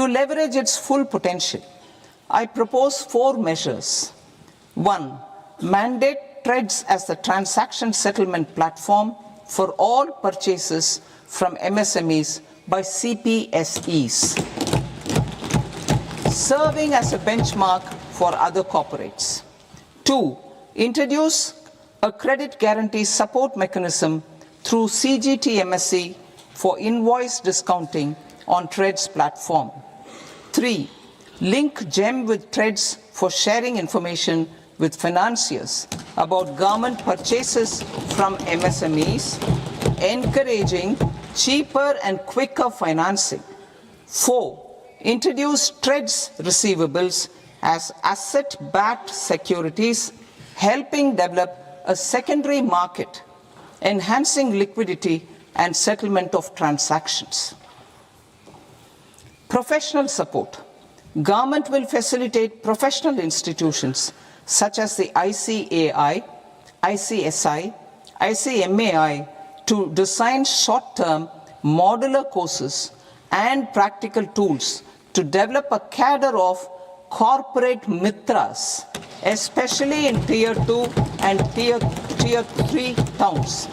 To leverage its full potential, I propose 4 measures. 1. Mandate TReDS as the transaction settlement platform for all purchases from MSMEs by CPSEs, serving as a benchmark for other corporates. 2. Introduce a credit guarantee support mechanism through CGTMSE for invoice discounting on TReDS platform. 3. Link GEM with TReDS for sharing information with financiers about government purchases from MSMEs, encouraging cheaper and quicker financing. 4. Introduce TReDS receivables as asset-backed securities, helping develop a secondary market, enhancing liquidity and settlement of transactions. Professional support. Government will facilitate professional institutions such as the ICAI, ICSI, ICMAI to design short-term modular courses and practical tools to develop a cadre of corporate mitras, especially in Tier 2 and Tier 3 towns.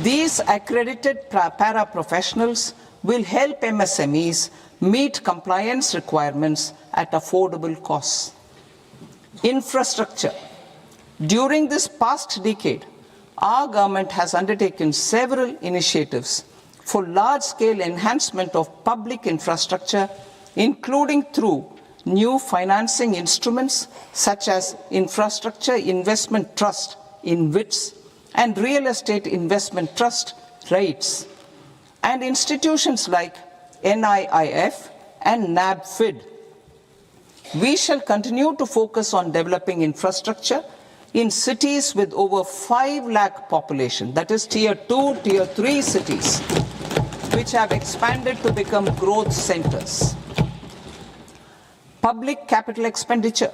These accredited para-professionals will help MSMEs meet compliance requirements at affordable costs. Infrastructure. During this past decade, our government has undertaken several initiatives for large-scale enhancement of public infrastructure, including through new financing instruments such as Infrastructure Investment Trust (InvITs) and Real Estate Investment Trust (REITs), and institutions like NIIF and NABFID. We shall continue to focus on developing infrastructure in cities with over 5 lakh population, that is Tier 2, Tier 3 cities, which have expanded to become growth centers. Public capital expenditure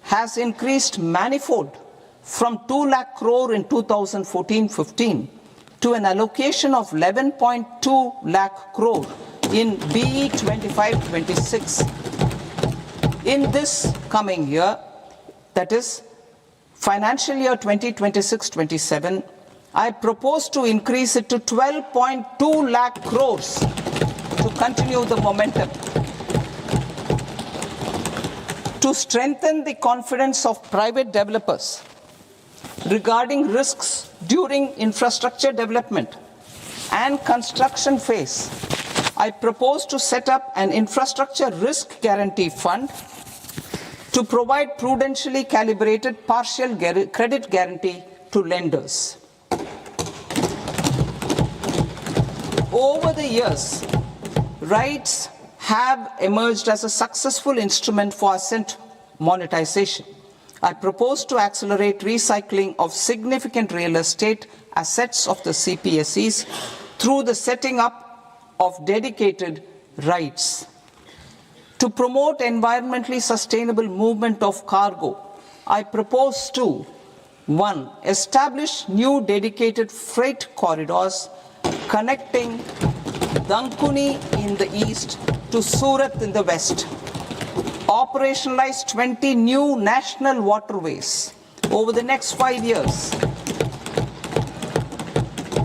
has increased manifold from 2 lakh crore in 2014-15 to an allocation of 11.2 lakh crore in BE 25-26. In this coming year, that is financial year 2026-27, I propose to increase it to 12.2 lakh crores to continue the momentum. To strengthen the confidence of private developers regarding risks during infrastructure development and construction phase, I propose to set up an infrastructure risk guarantee fund to provide prudentially calibrated partial credit guarantee to lenders. Over the years, REITs have emerged as a successful instrument for asset monetization. I propose to accelerate recycling of significant real estate assets of the CPSEs through the setting up of dedicated REITs. To promote environmentally sustainable movement of cargo, I propose to 1. Establish new dedicated freight corridors connecting Dankuni in the east to Surat in the west. Operationalize 20 new national waterways over the next 5 years,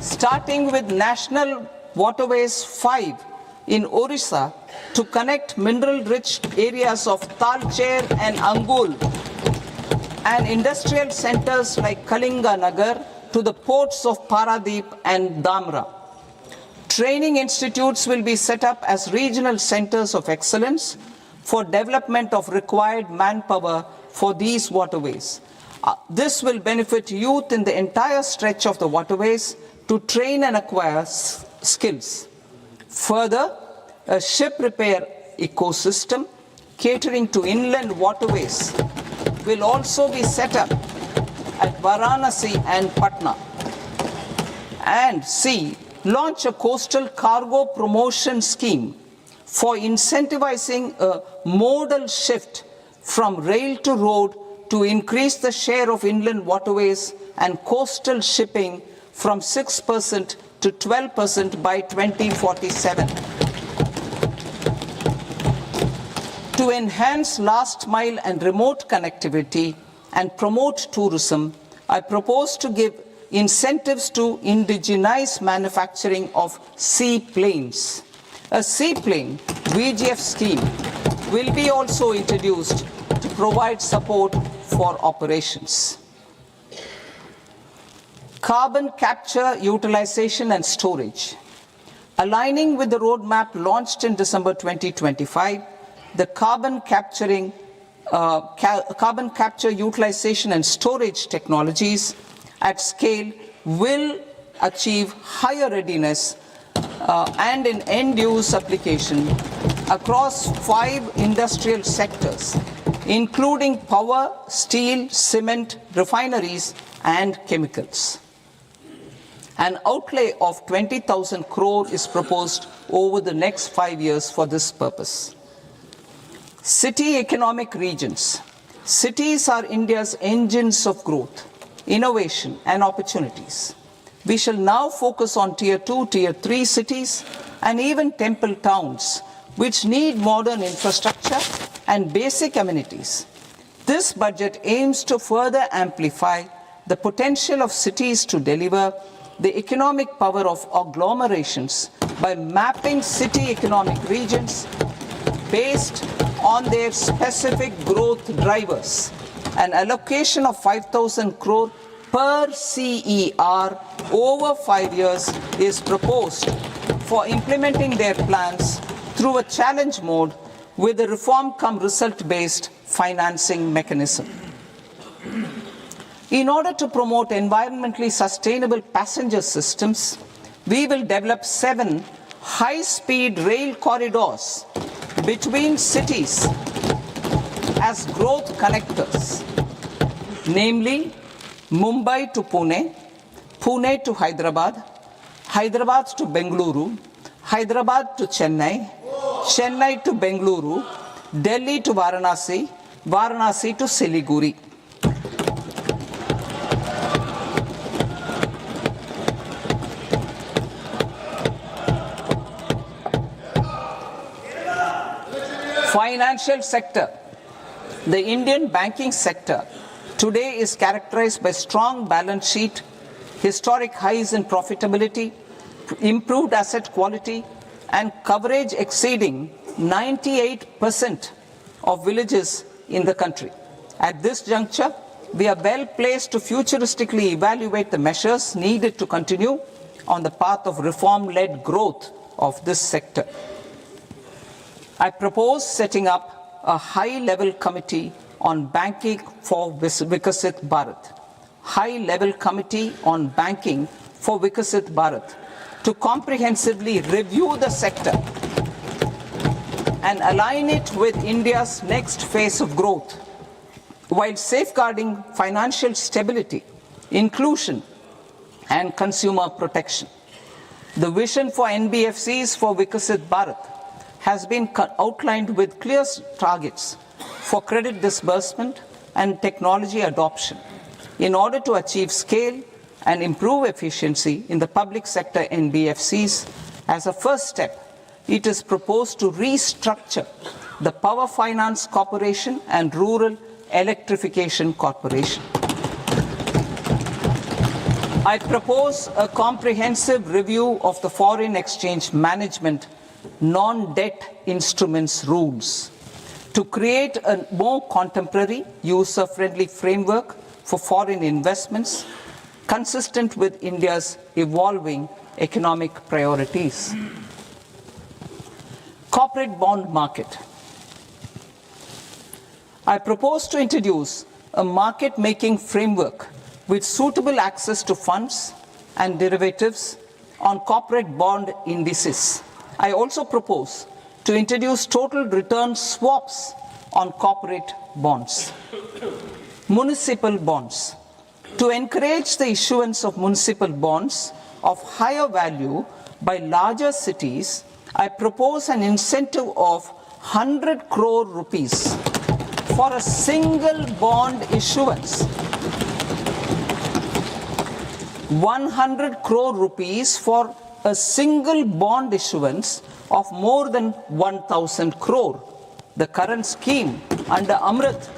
starting with National Waterways 5 in Orissa to connect mineral-rich areas of Talcher and Angul and industrial centers like Kalinga Nagar to the ports of Paradeep and Dhamra. Training institutes will be set up as regional centers of excellence for development of required manpower for these waterways. This will benefit youth in the entire stretch of the waterways to train and acquire skills. Further, a ship repair ecosystem catering to inland waterways will also be set up at Varanasi and Patna. And C. Launch a coastal cargo promotion scheme for incentivizing a modal shift from rail to road to increase the share of inland waterways and coastal shipping from 6% to 12% by 2047. To enhance last mile and remote connectivity and promote tourism, I propose to give incentives to indigenize manufacturing of seaplanes. A seaplane VGF scheme will be also introduced to provide support for operations. Carbon capture, utilization and storage. Aligning with the roadmap launched in December 2025, the carbon capture, utilization and storage technologies at scale will achieve higher readiness and in end-use application across 5 industrial sectors, including power, steel, cement, refineries, and chemicals. An outlay of 20,000 crore is proposed over the next 5 years for this purpose. City economic regions. Cities are India's engines of growth, innovation, and opportunities. We shall now focus on Tier 2, Tier 3 cities, and even temple towns, which need modern infrastructure and basic amenities. This budget aims to further amplify the potential of cities to deliver the economic power of agglomerations by mapping city economic regions based on their specific growth drivers. An allocation of 5,000 crore per CER over 5 years is proposed for implementing their plans through a challenge mode with a reform cum result-based financing mechanism. In order to promote environmentally sustainable passenger systems, we will develop 7 high-speed rail corridors between cities as growth connectors, namely Mumbai to Pune, Pune to Hyderabad, Hyderabad to Bengaluru, Hyderabad to Chennai, Chennai to Bengaluru, Delhi to Varanasi, Varanasi to Siliguri. Financial sector. The Indian banking sector today is characterized by strong balance sheet, historic highs in profitability, improved asset quality, and coverage exceeding 98% of villages in the country. At this juncture, we are well placed to futuristically evaluate the measures needed to continue on the path of reform-led growth of this sector. I propose setting up a high-level committee on banking for Vikasit Bharat. High-level committee on banking for Vikasit Bharat to comprehensively review the sector and align it with India's next phase of growth, while safeguarding financial stability, inclusion, and consumer protection. The vision for NBFCs for Vikasit Bharat has been outlined with clear targets for credit disbursement and technology adoption in order to achieve scale and improve efficiency in the public sector NBFCs. As a first step, it is proposed to restructure the Power Finance Corporation and Rural Electrification Corporation. I propose a comprehensive review of the foreign exchange management non-debt instruments rules to create a more contemporary, user-friendly framework for foreign investments consistent with India's evolving economic priorities. Corporate bond market. I propose to introduce a market-making framework with suitable access to funds and derivatives on corporate bond indices. I also propose to introduce total return swaps on corporate bonds. Municipal bonds. To encourage the issuance of municipal bonds of higher value by larger cities, I propose an incentive of 100 crore rupees for a single bond issuance. 100 crore rupees for a single bond issuance of more than 1,000 crore. The current scheme under Amrit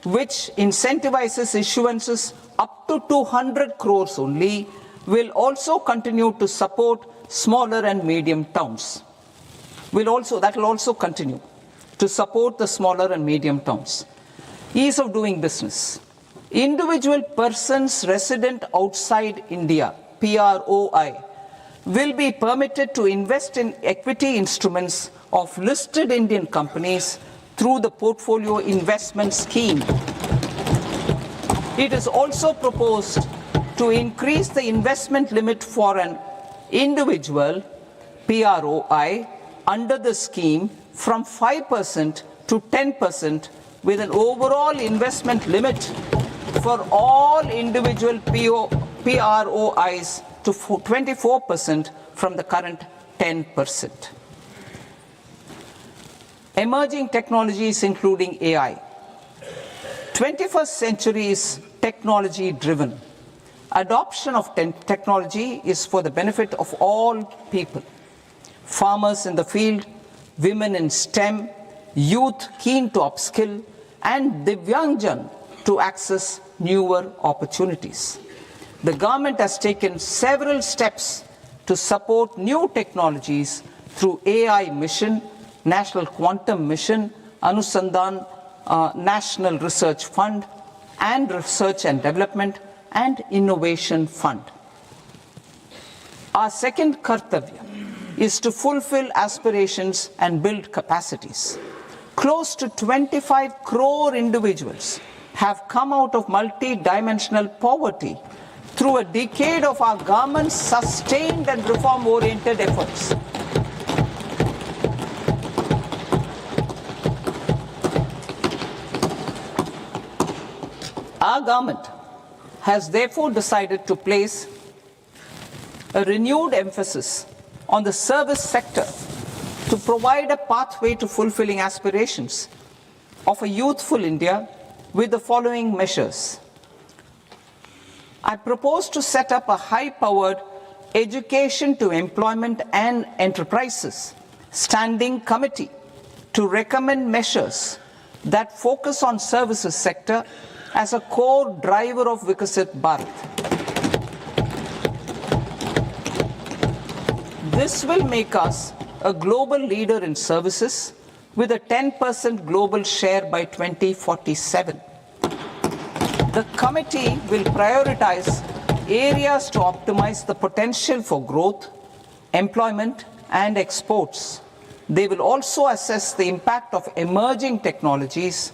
which incentivizes issuances up to 200 crores only, will also continue to support smaller and medium towns. That will also continue to support the smaller and medium towns. Ease of doing business. Individual persons resident outside India, PROI, will be permitted to invest in equity instruments of listed Indian companies through the Portfolio Investment Scheme. It is also proposed to increase the investment limit for an individual PROI under the scheme from 5% to 10%, with an overall investment limit for all individual PROIs to 24% from the current 10%. Emerging technologies including AI. 21st century is technology driven. Adoption of technology is for the benefit of all people. Farmers in the field, women in STEM, youth keen to upskill, and Divyangjan to access newer opportunities. The government has taken several steps to support new technologies through AI Mission, National Quantum Mission, Anusandhan National Research Fund, and Research and Development and Innovation Fund. Our second kartavya is to fulfill aspirations and build capacities. Close to 25 crore individuals have come out of multi-dimensional poverty through a decade of our government's sustained and reform-oriented efforts. Our government has therefore decided to place a renewed emphasis on the service sector to provide a pathway to fulfilling aspirations of a youthful India with the following measures. I propose to set up a high-powered education to employment and enterprises standing committee to recommend measures that focus on services sector as a core driver of Viksit Bharat. This will make us a global leader in services with a 10% global share by 2047. The committee will prioritize areas to optimize the potential for growth, employment, and exports. They will also assess the impact of emerging technologies,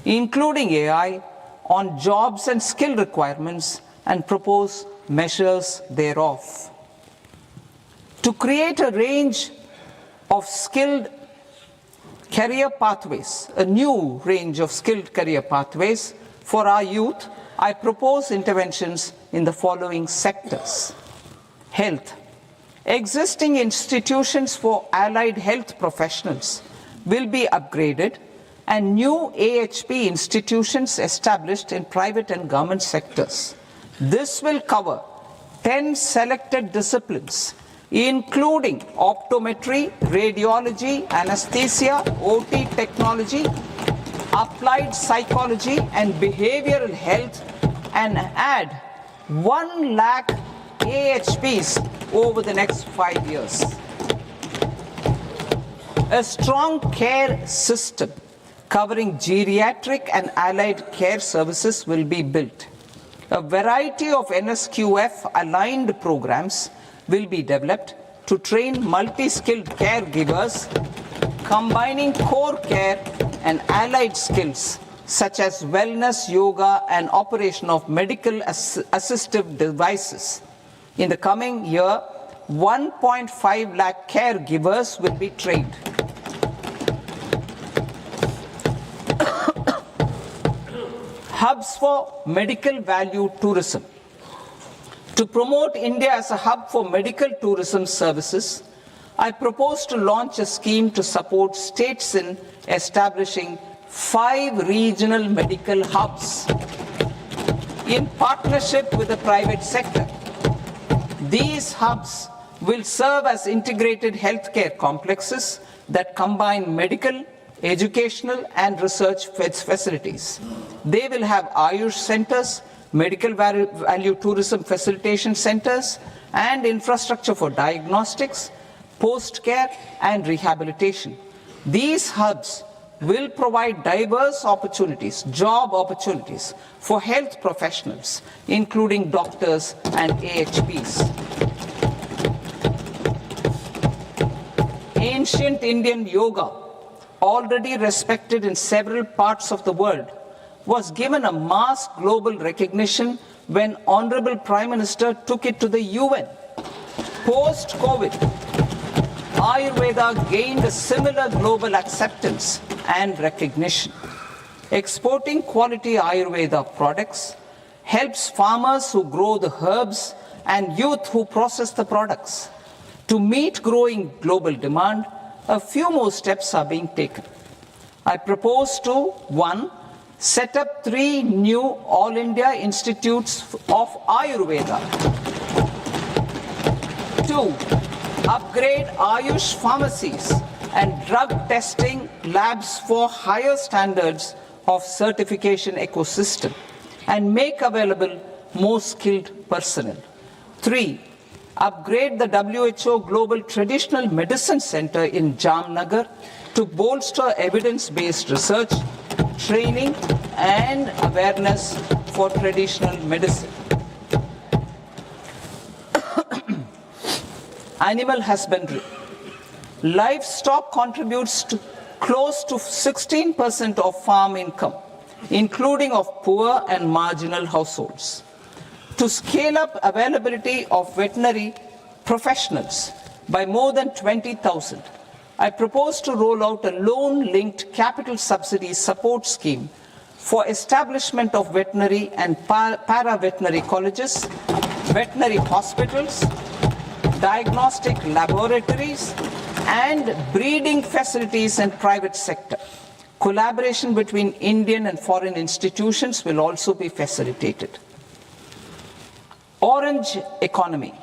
including AI, on jobs and skill requirements and propose measures thereof. To create a range of skilled career pathways, a new range of skilled career pathways for our youth, I propose interventions in the following sectors. Health. Existing institutions for allied health professionals will be upgraded and new AHP institutions established in private and government sectors. This will cover 10 selected disciplines, including optometry, radiology, anesthesia, OT technology, applied psychology, and behavioral health, and add 1 lakh AHPs over the next 5 years. A strong care system covering geriatric and allied care services will be built. A variety of NSQF-aligned programs will be developed to train multi-skilled caregivers, combining core care and allied skills such as wellness, yoga, and operation of medical assistive devices. In the coming year, 1.5 lakh caregivers will be trained. Hubs for medical value tourism. To promote India as a hub for medical tourism services, I propose to launch a scheme to support states in establishing 5 regional medical hubs in partnership with the private sector. These hubs will serve as integrated healthcare complexes that combine medical, educational, and research facilities. They will have Ayush centers, medical value tourism facilitation centers, and infrastructure for diagnostics, post-care, and rehabilitation. These hubs will provide diverse opportunities, job opportunities for health professionals, including doctors and AHPs. Ancient Indian yoga, already respected in several parts of the world, was given a mass global recognition when Honorable Prime Minister took it to the UN. Post-COVID, Ayurveda gained a similar global acceptance and recognition. Exporting quality Ayurveda products helps farmers who grow the herbs and youth who process the products. To meet growing global demand, a few more steps are being taken. I propose to, 1, set up 3 new All India Institutes of Ayurveda. 2, upgrade Ayush pharmacies and drug testing labs for higher standards of certification ecosystem and make available more skilled personnel. 3, upgrade the WHO Global Traditional Medicine Center in Jamnagar to bolster evidence-based research, training, and awareness for traditional medicine. Animal husbandry. Livestock contributes to close to 16% of farm income, including of poor and marginal households. To scale up availability of veterinary professionals by more than 20,000, I propose to roll out a loan-linked capital subsidy support scheme for establishment of veterinary and para-veterinary colleges, veterinary hospitals, diagnostic laboratories, and breeding facilities in private sector. Collaboration between Indian and foreign institutions will also be facilitated. Orange economy.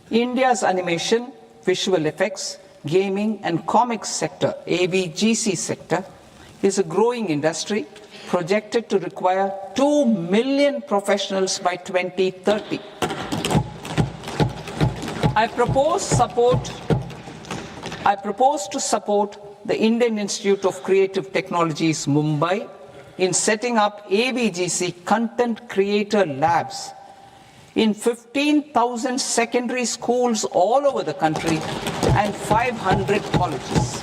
India's animation, visual effects, gaming and comics sector, AVGC sector, is a growing industry projected to require 2 million professionals by 2030. I propose to support the Indian Institute of Creative Technologies, Mumbai, in setting up AVGC content creator labs in 15,000 secondary schools all over the country and 500 colleges.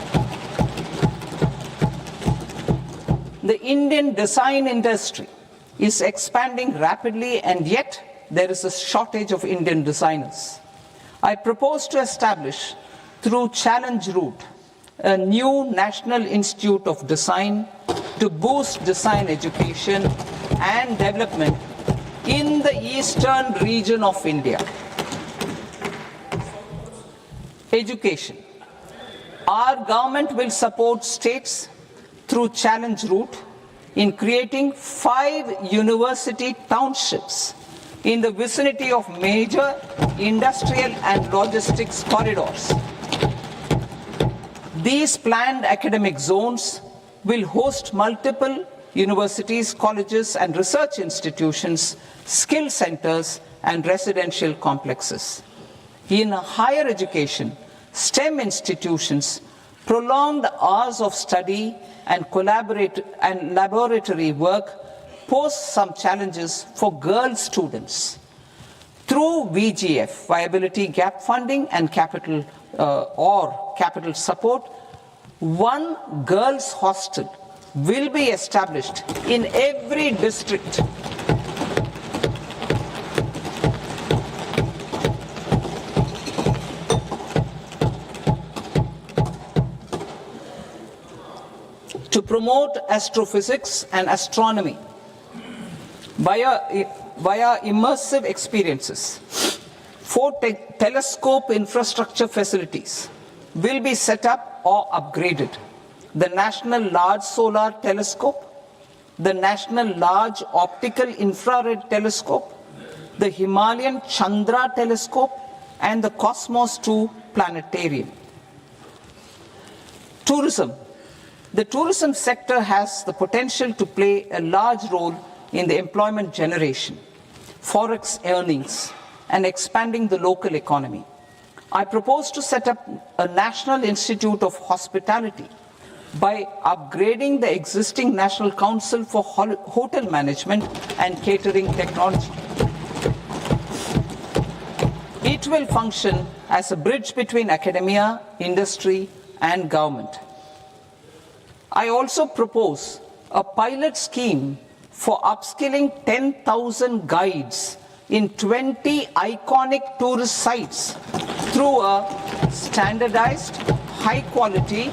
The Indian design industry is expanding rapidly, and yet there is a shortage of Indian designers. I propose to establish, through Challenge Route, a new National Institute of Design to boost design education and development in the eastern region of India. Education. Our government will support states through Challenge Route in creating 5 university townships in the vicinity of major industrial and logistics corridors. These planned academic zones will host multiple universities, colleges, and research institutions, skill centers, and residential complexes. In higher education, STEM institutions, prolonged hours of study and laboratory work pose some challenges for girl students. Through VGF, Viability Gap Funding and capital support, 1 girls' hostel will be established in every district. To promote astrophysics and astronomy via immersive experiences, 4 telescope infrastructure facilities will be set up or upgraded. The National Large Solar Telescope, the National Large Optical Infrared Telescope, the Himalayan Chandra Telescope, and the Cosmos 2 Planetarium. Tourism. The tourism sector has the potential to play a large role in the employment generation, forex earnings, and expanding the local economy. I propose to set up a National Institute of Hospitality by upgrading the existing National Council for Hotel Management and Catering Technology. It will function as a bridge between academia, industry, and government. I also propose a pilot scheme for upskilling 10,000 guides in 20 iconic tourist sites through a standardized, high-quality,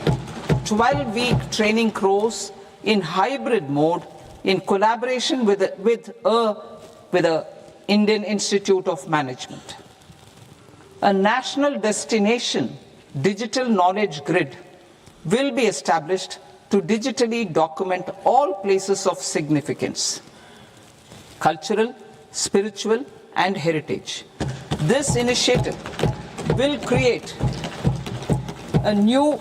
12-week training course in hybrid mode in collaboration with the Indian Institute of Management. A national destination digital knowledge grid will be established to digitally document all places of significance, cultural, spiritual, and heritage. This initiative will create a new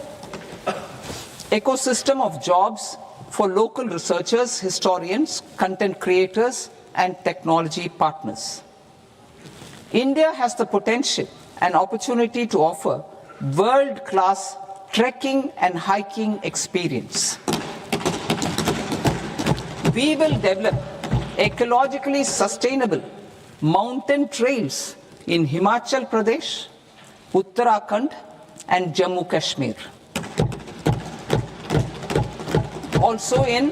ecosystem of jobs for local researchers, historians, content creators, and technology partners. India has the potential and opportunity to offer world-class trekking and hiking experience. We will develop ecologically sustainable mountain trails in Himachal Pradesh, Uttarakhand, and Jammu Kashmir. Also in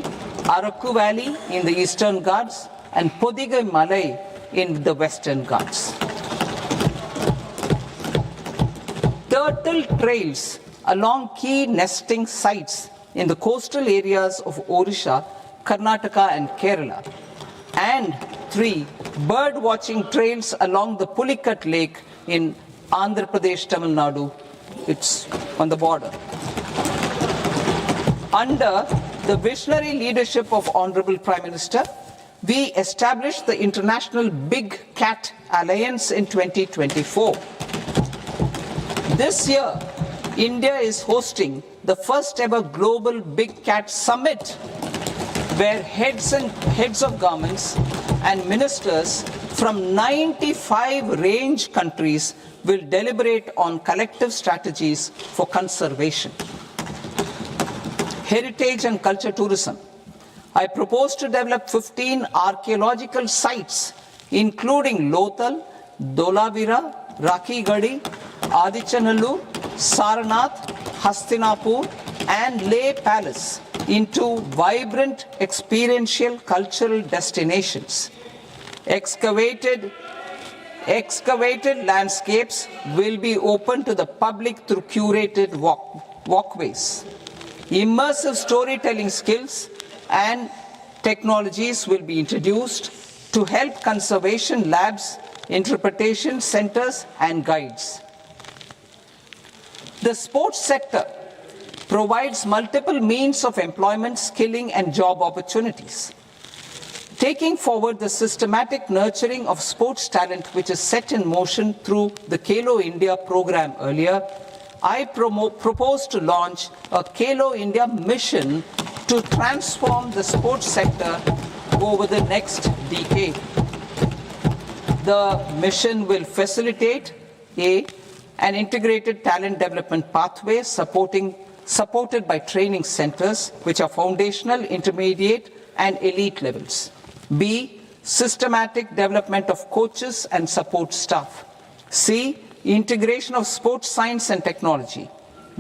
Araku Valley in the Eastern Ghats and Podigai Malai in the Western Ghats. Turtle trails along key nesting sites in the coastal areas of Odisha, Karnataka, and Kerala. And 3 bird watching trails along the Pulikat Lake in Andhra Pradesh, Tamil Nadu. It's on the border. Under the visionary leadership of Honorable Prime Minister, we established the International Big Cat Alliance in 2024. This year, India is hosting the first ever Global Big Cat Summit, where heads of governments and ministers from 95 range countries will deliberate on collective strategies for conservation. Heritage and culture tourism. I propose to develop 15 archaeological sites, including Lothal, Dholavira, Rakhi Gadi, Adichanallur, Sarnath, Hastinapur, and Leh Palace into vibrant experiential cultural destinations. Excavated landscapes will be open to the public through curated walkways. Immersive storytelling skills and technologies will be introduced to help conservation labs, interpretation centers, and guides. The sports sector provides multiple means of employment, skilling, and job opportunities. Taking forward the systematic nurturing of sports talent, which is set in motion through the Khelo India program earlier, I propose to launch a Khelo India mission to transform the sports sector over the next decade. The mission will facilitate an integrated talent development pathway supported by training centers, which are foundational, intermediate, and elite levels. B, systematic development of coaches and support staff. C, integration of sports science and technology.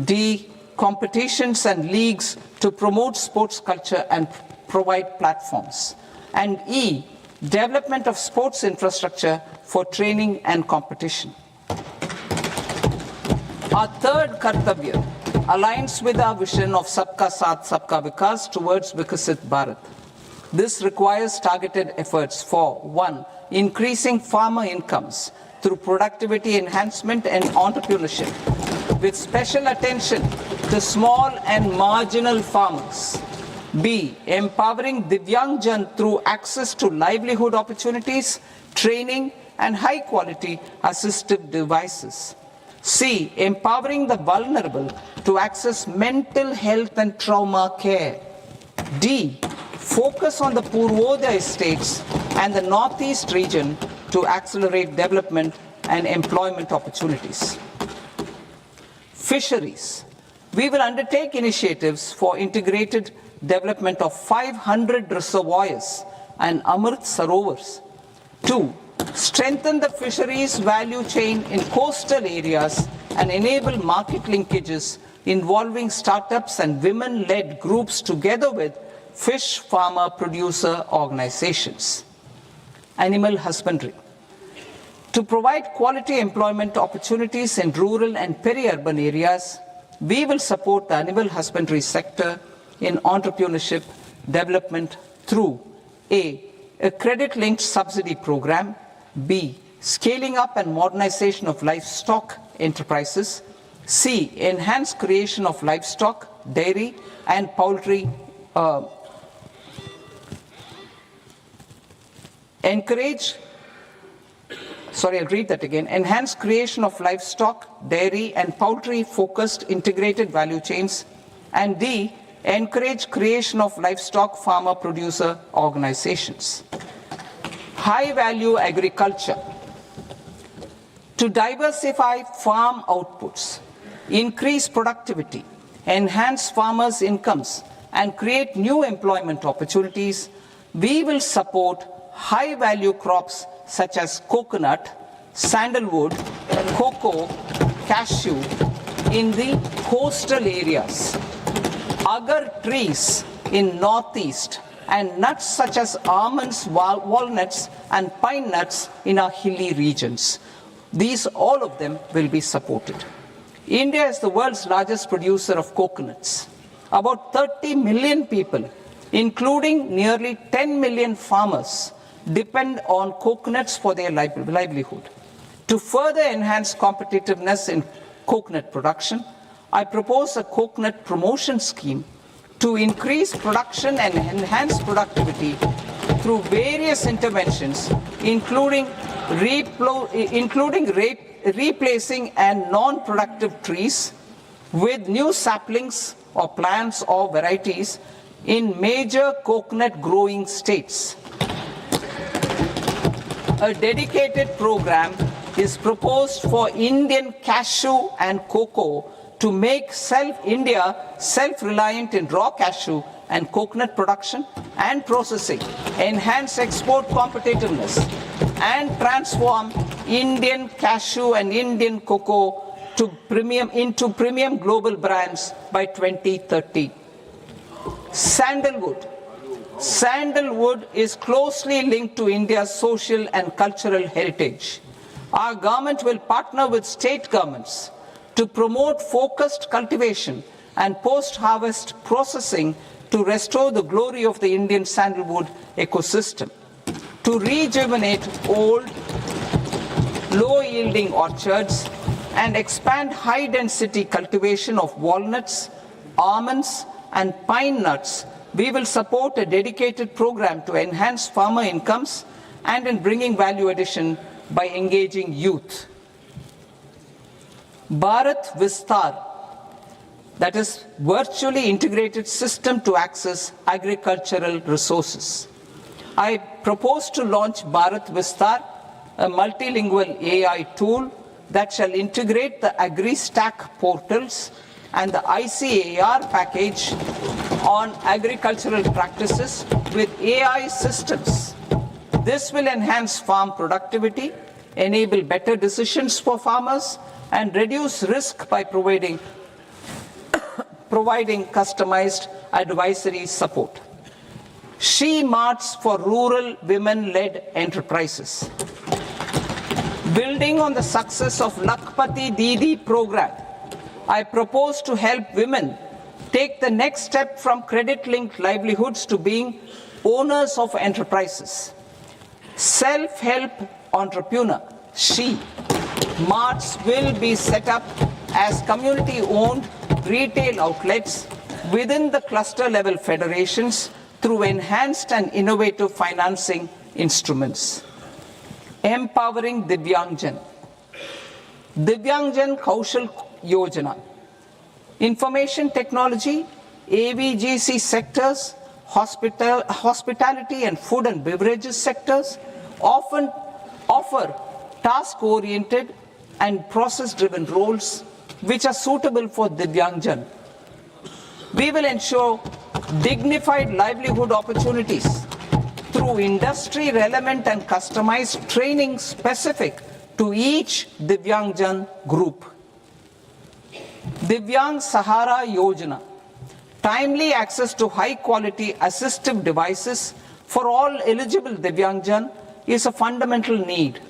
D, competitions and leagues to promote sports culture and provide platforms. And E, development of sports infrastructure for training and competition. Our third Kartavya aligns with our vision of Sabka Saath, Sabka Vikas towards Vikasit Bharat. This requires targeted efforts for 1, increasing farmer incomes through productivity enhancement and entrepreneurship, with special attention to small and marginal farmers. B, empowering Divyangjan through access to livelihood opportunities, training, and high-quality assistive devices. C, empowering the vulnerable to access mental health and trauma care. D, focus on the Purvodaya states and the Northeast region to accelerate development and employment opportunities. Fisheries. We will undertake initiatives for integrated development of 500 reservoirs and Amrit Sarovars. 2, strengthen the fisheries value chain in coastal areas and enable market linkages involving startups and women-led groups together with fish farmer producer organizations. Animal husbandry. To provide quality employment opportunities in rural and peri-urban areas, we will support the animal husbandry sector in entrepreneurship development through A, credit-linked subsidy program, B, scaling up and modernization of livestock enterprises, C, enhanced creation of livestock, dairy and poultry, enhanced creation of livestock, dairy and poultry focused integrated value chains, and D, encourage creation of livestock farmer producer organizations. High value agriculture. To diversify farm outputs, increase productivity, enhance farmers' incomes, and create new employment opportunities, we will support high value crops such as coconut, sandalwood, cocoa, cashew in the coastal areas, agar trees in northeast, and nuts such as almonds, walnuts, and pine nuts in our hilly regions. These, all of them, will be supported. India is the world's largest producer of coconuts. About 30 million people, including nearly 10 million farmers, depend on coconuts for their livelihood. To further enhance competitiveness in coconut production, I propose a coconut promotion scheme to increase production and enhance productivity through various interventions, including replacing and non-productive trees with new saplings or plants or varieties in major coconut growing states. A dedicated program is proposed for Indian cashew and cocoa to make India self-reliant in raw cashew and coconut production and processing, enhance export competitiveness, and transform Indian cashew and Indian cocoa into premium global brands by 2030. Sandalwood. Sandalwood is closely linked to India's social and cultural heritage. Our government will partner with state governments to promote focused cultivation and post-harvest processing to restore the glory of the Indian sandalwood ecosystem, to rejuvenate old, low-yielding orchards, and expand high-density cultivation of walnuts, almonds, and pine nuts. We will support a dedicated program to enhance farmer incomes and in bringing value addition by engaging youth. Bharat Vistar, that is virtually integrated system to access agricultural resources. I propose to launch Bharat Vistar, a multilingual AI tool that shall integrate the AgriStack portals and the ICAR package on agricultural practices with AI systems. This will enhance farm productivity, enable better decisions for farmers, and reduce risk by providing customized advisory support. She Marts for rural women-led enterprises. Building on the success of Lakpati Didi program, I propose to help women take the next step from credit-linked livelihoods to being owners of enterprises. Self-help entrepreneur, She Marts will be set up as community-owned retail outlets within the cluster-level federations through enhanced and innovative financing instruments. Empowering Divyangjan. Divyangjan Kaushal Yojana. Information technology, AVGC sectors, hospitality and food and beverages sectors often offer task-oriented and process-driven roles which are suitable for Divyangjan. We will ensure dignified livelihood opportunities through industry-relevant and customized training specific to each Divyangjan group. Divyang Sahara Yojana. Timely access to high-quality assistive devices for all eligible Divyangjan is a fundamental need.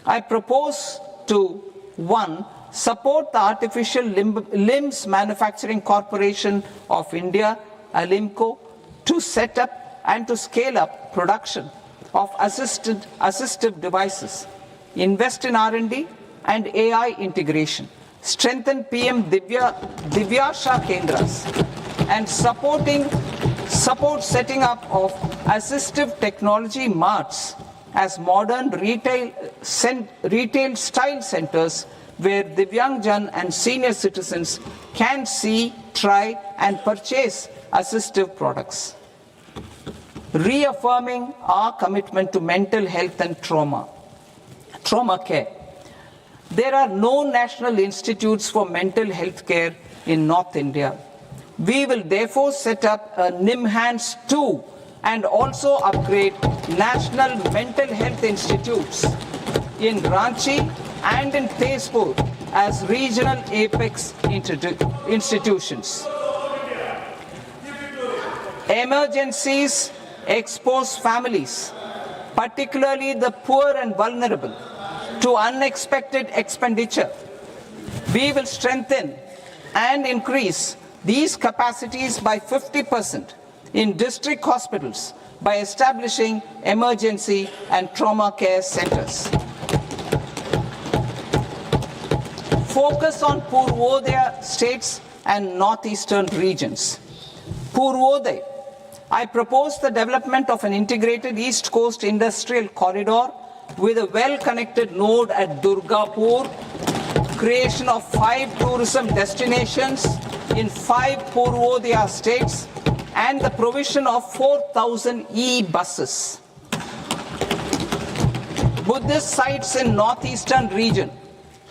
I propose to 1. Support the Artificial Limbs Manufacturing Corporation of India, ALIMCO, to set up and to scale up production of assistive devices, invest in R&D and AI integration, strengthen PM Divyasha Kendras, and support setting up of assistive technology marts as modern retail style centers where Divyangjan and senior citizens can see, try and purchase assistive products. Reaffirming our commitment to mental health and trauma care. There are no national institutes for mental health care in North India. We will therefore set up a NIMHANS 2 and also upgrade national mental health institutes in Ranchi and in Tezpur as regional apex institutions. Emergencies expose families, particularly the poor and vulnerable, to unexpected expenditure. We will strengthen and increase these capacities by 50% in district hospitals by establishing emergency and trauma care centers. Focus on Purvodaya states and northeastern regions. Purvodaya. I propose the development of an integrated East Coast industrial corridor with a well-connected node at Durgapur, creation of 5 tourism destinations in 5 Purvodaya states, and the provision of 4,000 e-buses. Buddhist sites in northeastern region.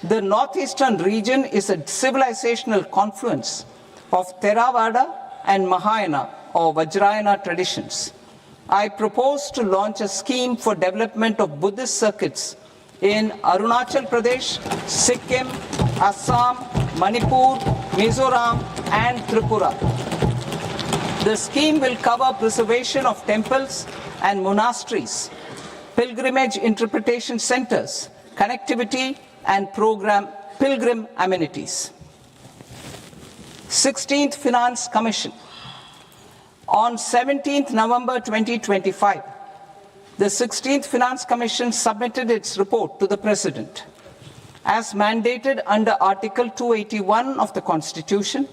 The northeastern region is a civilizational confluence of Theravada and Mahayana or Vajrayana traditions. I propose to launch a scheme for development of Buddhist circuits in Arunachal Pradesh, Sikkim, Assam, Manipur, Mizoram, and Tripura. The scheme will cover preservation of temples and monasteries, pilgrimage interpretation centers, connectivity, and pilgrim amenities. 16th Finance Commission. On 17th November 2025, the 16th Finance Commission submitted its report to the President. As mandated under Article 281 of the Constitution,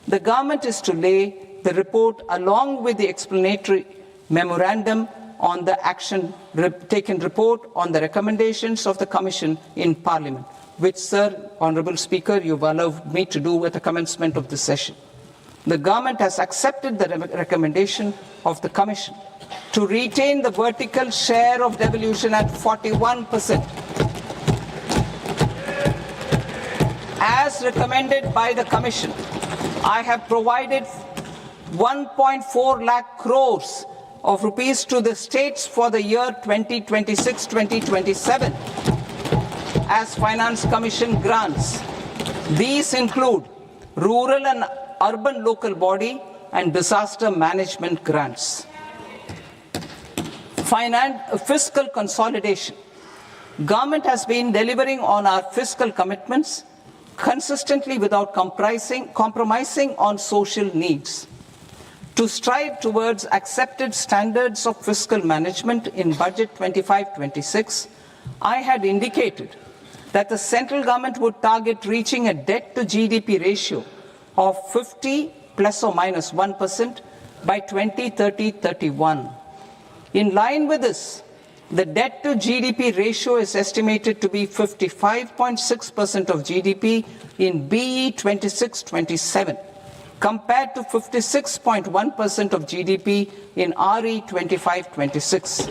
the government is to lay the report along with the explanatory memorandum on the action taken report on the recommendations of the Commission in Parliament, which, Sir, Honourable Speaker, you've allowed me to do at the commencement of this session. The government has accepted the recommendation of the Commission to retain the vertical share of devolution at 41%. As recommended by the Commission, I have provided 1.4 lakh crores of rupees to the states for the year 2026-2027 as Finance Commission grants. These include rural and urban local body and disaster management grants. Fiscal consolidation. Government has been delivering on our fiscal commitments consistently without compromising on social needs. To strive towards accepted standards of fiscal management in Budget 25-26, I had indicated that the central government would target reaching a debt to GDP ratio of 50 plus or minus 1% by 2030-31. In line with this, The debt to GDP ratio is estimated to be 55.6% of GDP in BE 26-27, compared to 56.1% of GDP in RE 25-26.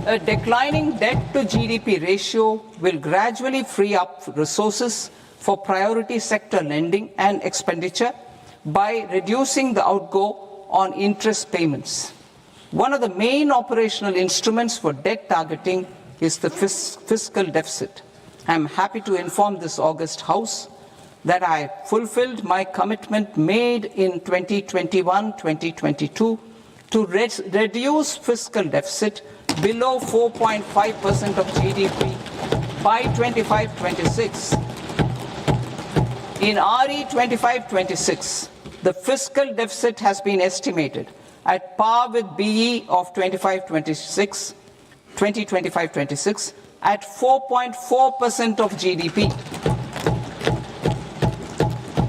A declining debt to GDP ratio will gradually free up resources for priority sector lending and expenditure by reducing the outgo on interest payments. One of the main operational instruments for debt targeting is the fiscal deficit. I am happy to inform this august House that I fulfilled my commitment made in 2021-2022 to reduce fiscal deficit below 4.5% of GDP by 25-26. In RE 25-26, the fiscal deficit has been estimated at par with BE of 2025-26 at 4.4% of GDP.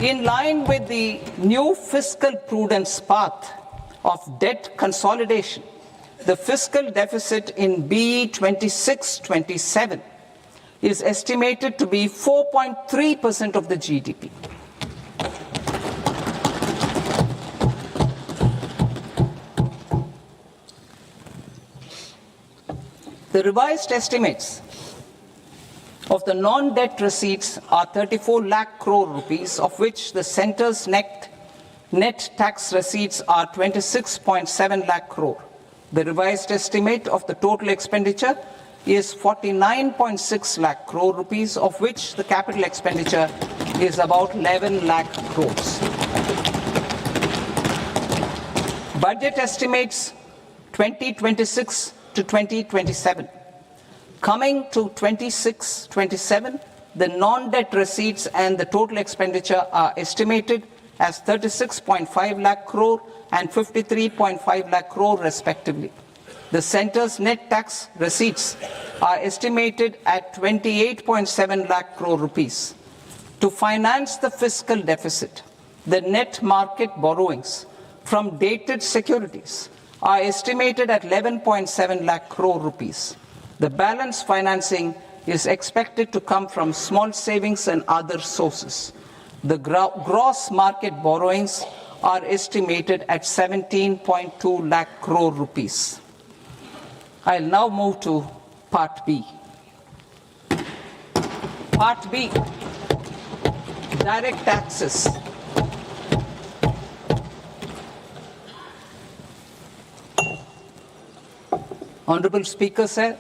In line with the new fiscal prudence path of debt consolidation, the fiscal deficit in BE 26-27 is estimated to be 4.3% of the GDP. The revised estimates of the non-debt receipts are 34 lakh crore rupees, of which the centre's net tax receipts are 26.7 lakh crore. The revised estimate of the total expenditure is 49.6 lakh crore rupees, of which the capital expenditure is about 11 lakh crores. Budget estimates 2026 to 2027. Coming to 26-27, the non-debt receipts and the total expenditure are estimated as 36.5 lakh crore and 53.5 lakh crore respectively. The centre's net tax receipts are estimated at 28.7 lakh crore rupees. To finance the fiscal deficit, the net market borrowings from dated securities are estimated at 11.7 lakh crore rupees. The balance financing is expected to come from small savings and other sources. The gross market borrowings are estimated at 17.2 lakh crore rupees. I'll now move to Part B. Part B, direct taxes. Honorable Speaker, sir,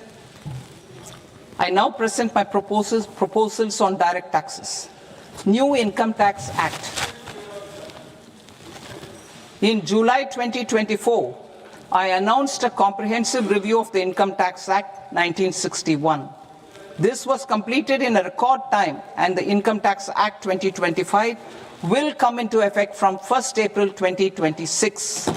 I now present my proposals on direct taxes. New Income Tax Act. In July 2024, I announced a comprehensive review of the Income Tax Act 1961. This was completed in a record time, and the Income Tax Act 2025 will come into effect from 1st April 2026.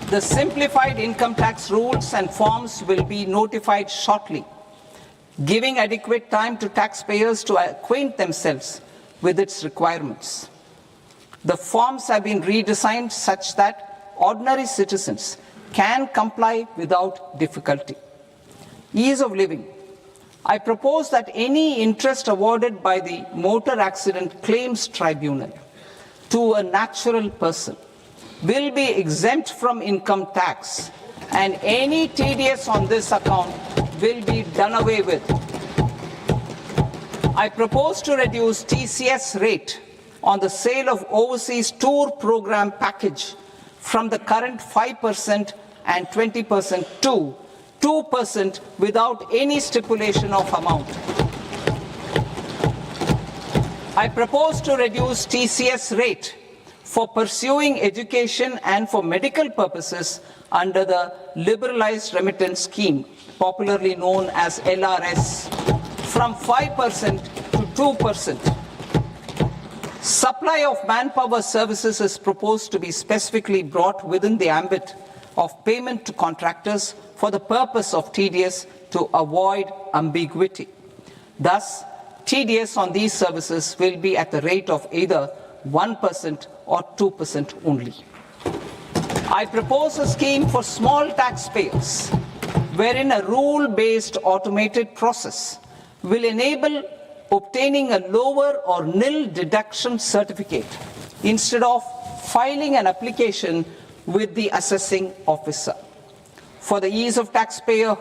The simplified income tax rules and forms will be notified shortly, giving adequate time to taxpayers to acquaint themselves with its requirements. The forms have been redesigned such that ordinary citizens can comply without difficulty. Ease of living. I propose that any interest awarded by the Motor Accident Claims Tribunal to a natural person will be exempt from income tax, and any TDS on this account will be done away with. I propose to reduce TCS rate on the sale of overseas tour program package from the current 5% and 20% to 2% without any stipulation of amount. I propose to reduce TCS rate for pursuing education and for medical purposes under the Liberalized Remittance Scheme, popularly known as LRS, from 5% to 2%. Supply of manpower services is proposed to be specifically brought within the ambit of payment to contractors for the purpose of TDS to avoid ambiguity. Thus, TDS on these services will be at the rate of either 1% or 2% only. I propose a scheme for small taxpayers wherein a rule-based automated process will enable obtaining a lower or nil deduction certificate instead of filing an application with the assessing officer. For the ease of taxpayer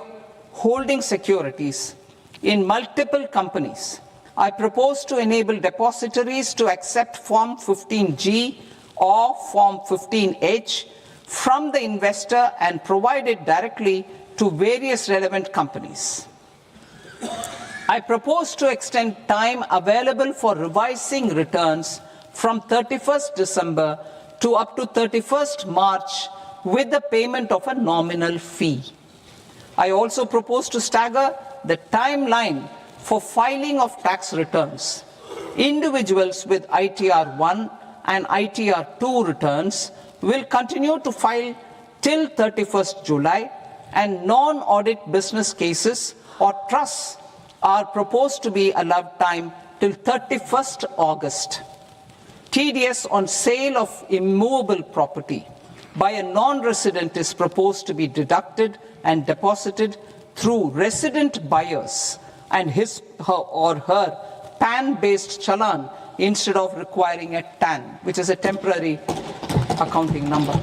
holding securities in multiple companies, I propose to enable depositories to accept Form 15G or Form 15H from the investor and provide it directly to various relevant companies. I propose to extend time available for revising returns from 31st December to up to 31st March with the payment of a nominal fee. I also propose to stagger the timeline for filing of tax returns. Individuals with ITR 1 and ITR 2 returns will continue to file till 31st July, and non-audit business cases or trusts are proposed to be allowed time till 31st August. TDS on sale of immovable property by a non-resident is proposed to be deducted and deposited through resident buyers and his or her PAN-based challan instead of requiring a TAN, which is a temporary accounting number.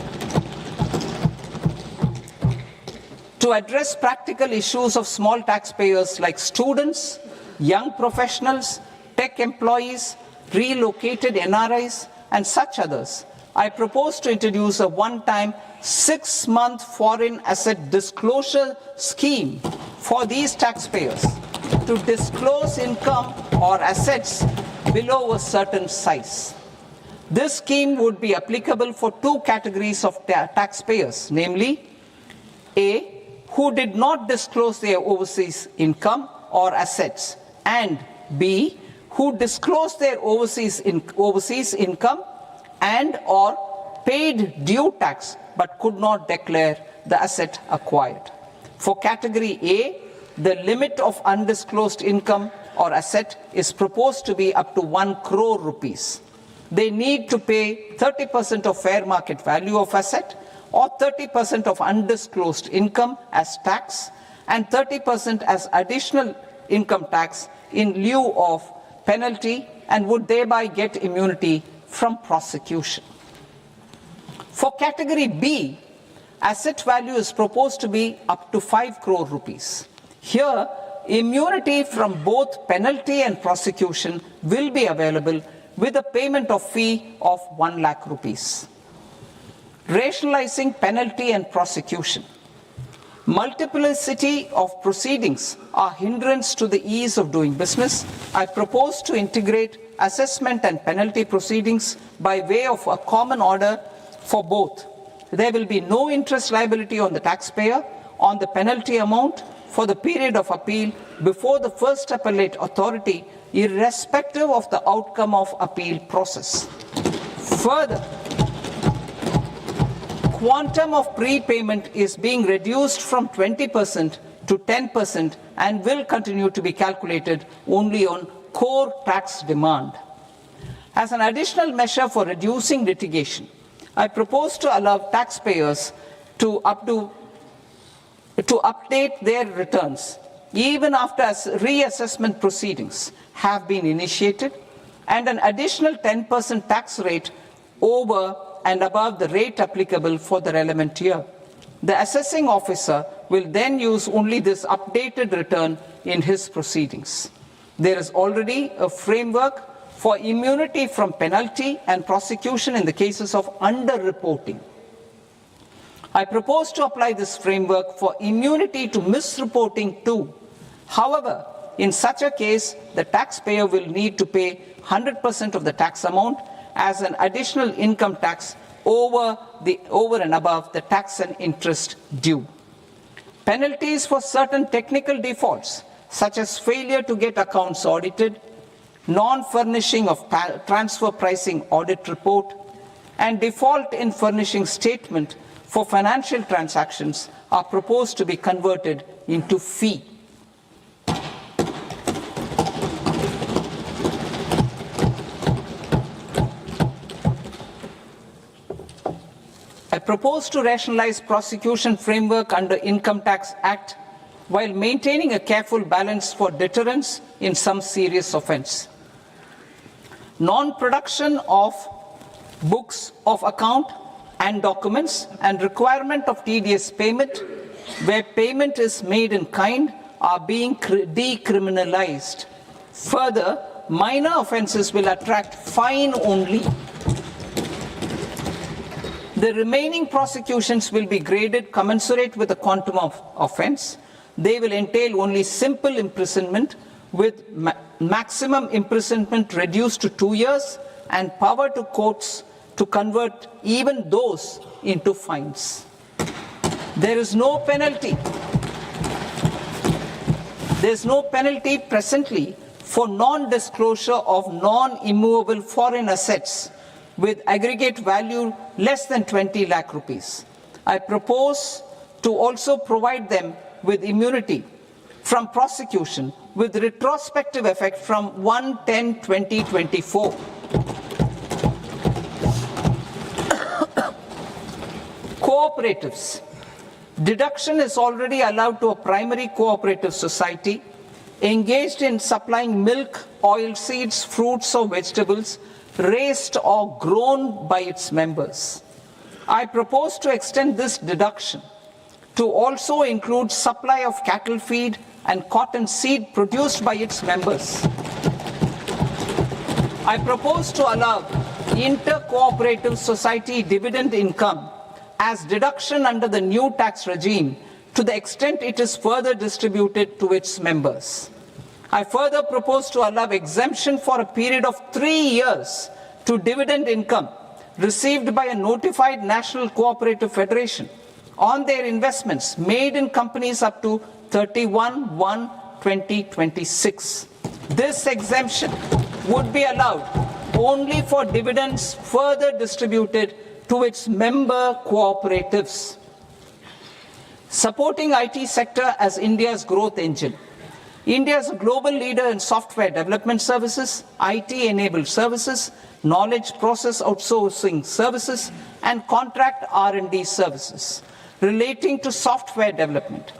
To address practical issues of small taxpayers like students, young professionals, tech employees, relocated NRIs, and such others, I propose to introduce a one-time 6-month foreign asset disclosure scheme for these taxpayers to disclose income or assets below a certain size. This scheme would be applicable for two categories of taxpayers, namely A, who did not disclose their overseas income or assets, and B, who disclosed their overseas income and or paid due tax but could not declare the asset acquired. For category A, the limit of undisclosed income or asset is proposed to be up to 1 crore rupees. They need to pay 30% of fair market value of asset or 30% of undisclosed income as tax and 30% as additional income tax in lieu of penalty, and would thereby get immunity from prosecution. For category B, asset value is proposed to be up to 5 crore rupees. Here, immunity from both penalty and prosecution will be available with a payment of fee of 1 lakh rupees. Rationalizing penalty and prosecution. Multiplicity of proceedings are hindrance to the ease of doing business. I propose to integrate assessment and penalty proceedings by way of a common order for both. There will be no interest liability on the taxpayer on the penalty amount for the period of appeal before the first appellate authority, irrespective of the outcome of appeal process. Further, quantum of prepayment is being reduced from 20% to 10% and will continue to be calculated only on core tax demand. As an additional measure for reducing litigation, I propose to allow taxpayers to update their returns even after reassessment proceedings have been initiated, and an additional 10% tax rate over and above the rate applicable for the relevant year. The assessing officer will then use only this updated return in his proceedings. There is already a framework for immunity from penalty and prosecution in the cases of underreporting. I propose to apply this framework for immunity to misreporting too. However, in such a case, the taxpayer will need to pay 100% of the tax amount as an additional income tax over and above the tax and interest due. Penalties for certain technical defaults, such as failure to get accounts audited, non-furnishing of transfer pricing audit report, and default in furnishing statement for financial transactions are proposed to be converted into fee. I propose to rationalize prosecution framework under Income Tax Act while maintaining a careful balance for deterrence in some serious offence. Non-production of books of account and documents and requirement of TDS payment where payment is made in kind are being decriminalized. Further, minor offences will attract fine only. The remaining prosecutions will be graded commensurate with the quantum of offence. They will entail only simple imprisonment with maximum imprisonment reduced to 2 years and power to courts to convert even those into fines. There is no penalty. There is no penalty presently for non-disclosure of non-immovable foreign assets with aggregate value less than 20 lakh rupees. I propose to also provide them with immunity from prosecution with retrospective effect from 1/10/2024. Cooperatives. Deduction is already allowed to a primary cooperative society engaged in supplying milk, oilseeds, fruits or vegetables raised or grown by its members. I propose to extend this deduction to also include supply of cattle feed and cotton seed produced by its members. I propose to allow inter-cooperative society dividend income as deduction under the new tax regime to the extent it is further distributed to its members. I further propose to allow exemption for a period of 3 years to dividend income received by a notified national cooperative federation on their investments made in companies up to 31/1/2026. This exemption would be allowed only for dividends further distributed to its member cooperatives. Supporting IT sector as India's growth engine. India is a global leader in software development services, IT-enabled services, knowledge process outsourcing services, and contract R&D services relating to software development.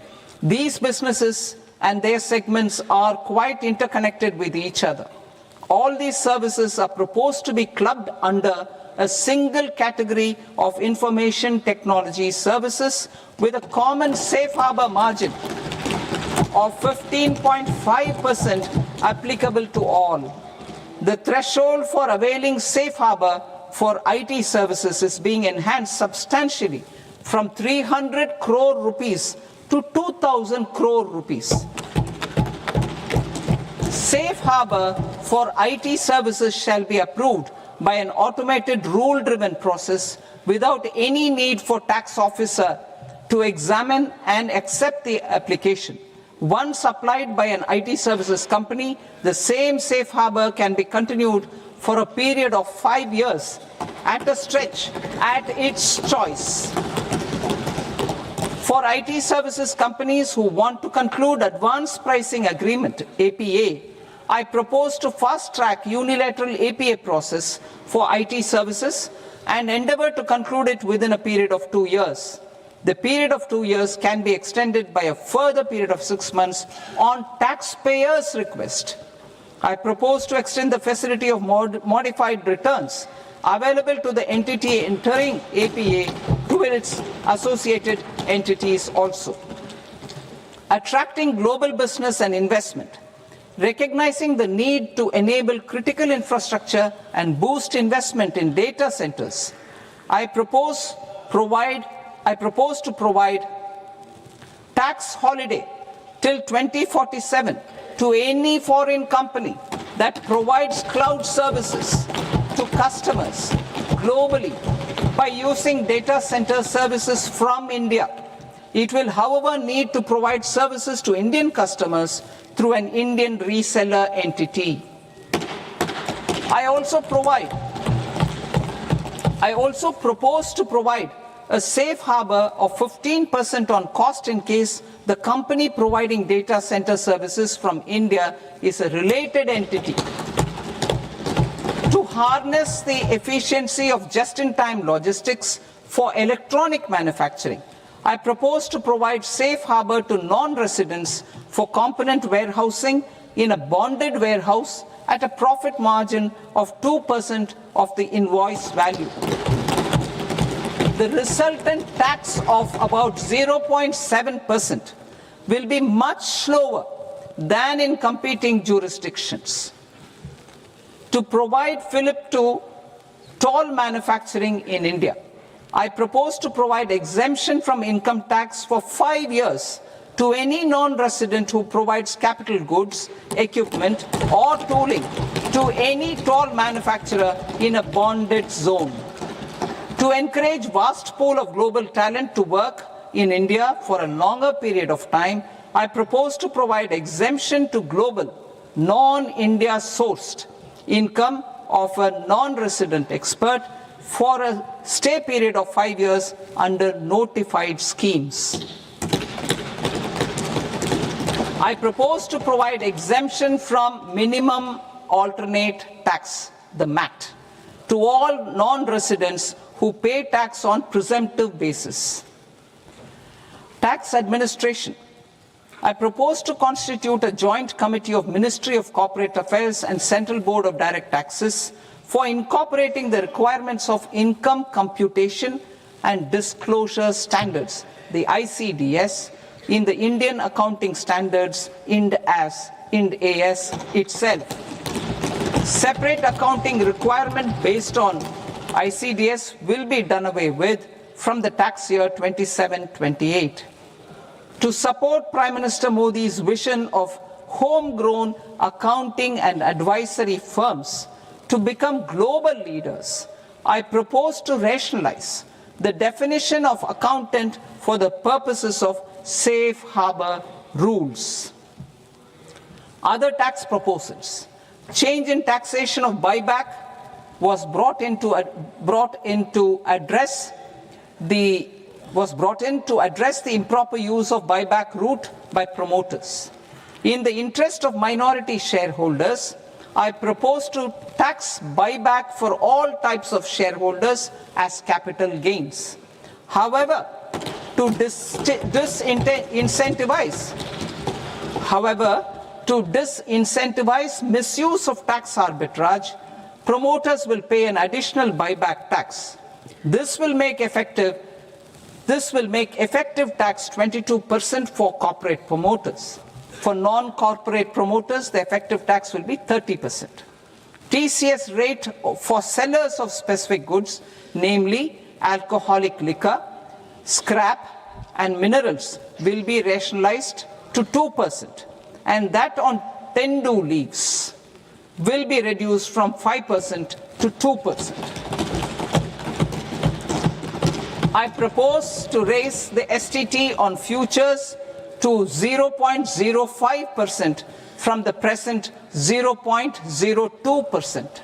These businesses and their segments are quite interconnected with each other. All these services are proposed to be clubbed under a single category of information technology services with a common safe harbor margin of 15.5% applicable to all. The threshold for availing safe harbor for IT services is being enhanced substantially from 300 crore rupees to 2,000 crore rupees. Safe harbor for IT services shall be approved by an automated rule-driven process without any need for tax officer to examine and accept the application. Once applied by an IT services company, the same safe harbor can be continued for a period of 5 years at a stretch at its choice. For IT services companies who want to conclude advanced pricing agreement, APA, I propose to fast-track unilateral APA process for IT services and endeavor to conclude it within a period of 2 years. The period of 2 years can be extended by a further period of 6 months on taxpayers' request. I propose to extend the facility of modified returns available to the entity entering APA to its associated entities also. Attracting global business and investment. Recognizing the need to enable critical infrastructure and boost investment in data centers, I propose to provide tax holiday till 2047 to any foreign company that provides cloud services to customers globally by using data center services from India. It will, however, need to provide services to Indian customers through an Indian reseller entity. I also propose to provide a safe harbor of 15% on cost in case the company providing data center services from India is a related entity. To harness the efficiency of just-in-time logistics, For electronic manufacturing, I propose to provide safe harbor to non-residents for component warehousing in a bonded warehouse at a profit margin of 2% of the invoice value. The resultant tax of about 0.7% will be much lower than in competing jurisdictions. To provide fillip to toll manufacturing in India, I propose to provide exemption from income tax for 5 years to any non-resident who provides capital goods, equipment, or tooling to any toll manufacturer in a bonded zone. To encourage vast pool of global talent to work in India for a longer period of time, I propose to provide exemption to global, non-India sourced income of a non-resident expert for a stay period of 5 years under notified schemes. I propose to provide exemption from minimum alternate tax, the MAT, to all non-residents who pay tax on presumptive basis. Tax administration. I propose to constitute a joint committee of Ministry of Corporate Affairs and Central Board of Direct Taxes for incorporating the requirements of income computation and disclosure standards, the ICDS, in the Indian Accounting Standards, IND AS itself. Separate accounting requirement based on ICDS will be done away with from the tax year 27-28. To support Prime Minister Modi's vision of homegrown accounting and advisory firms to become global leaders, I propose to rationalize the definition of accountant for the purposes of safe harbor rules. Other tax proposals. Change in taxation of buyback was brought in to address the improper use of buyback route by promoters. In the interest of minority shareholders, I propose to tax buyback for all types of shareholders as capital gains. However, to disincentivize misuse of tax arbitrage, promoters will pay an additional buyback tax. This will make effective tax 22% for corporate promoters. For non-corporate promoters, the effective tax will be 30%. TCS rate for sellers of specific goods, namely alcoholic liquor, scrap, and minerals, will be rationalized to 2%, and that on tendu leaves will be reduced from 5% to 2%. I propose to raise the STT on futures to 0.05% from the present 0.02%.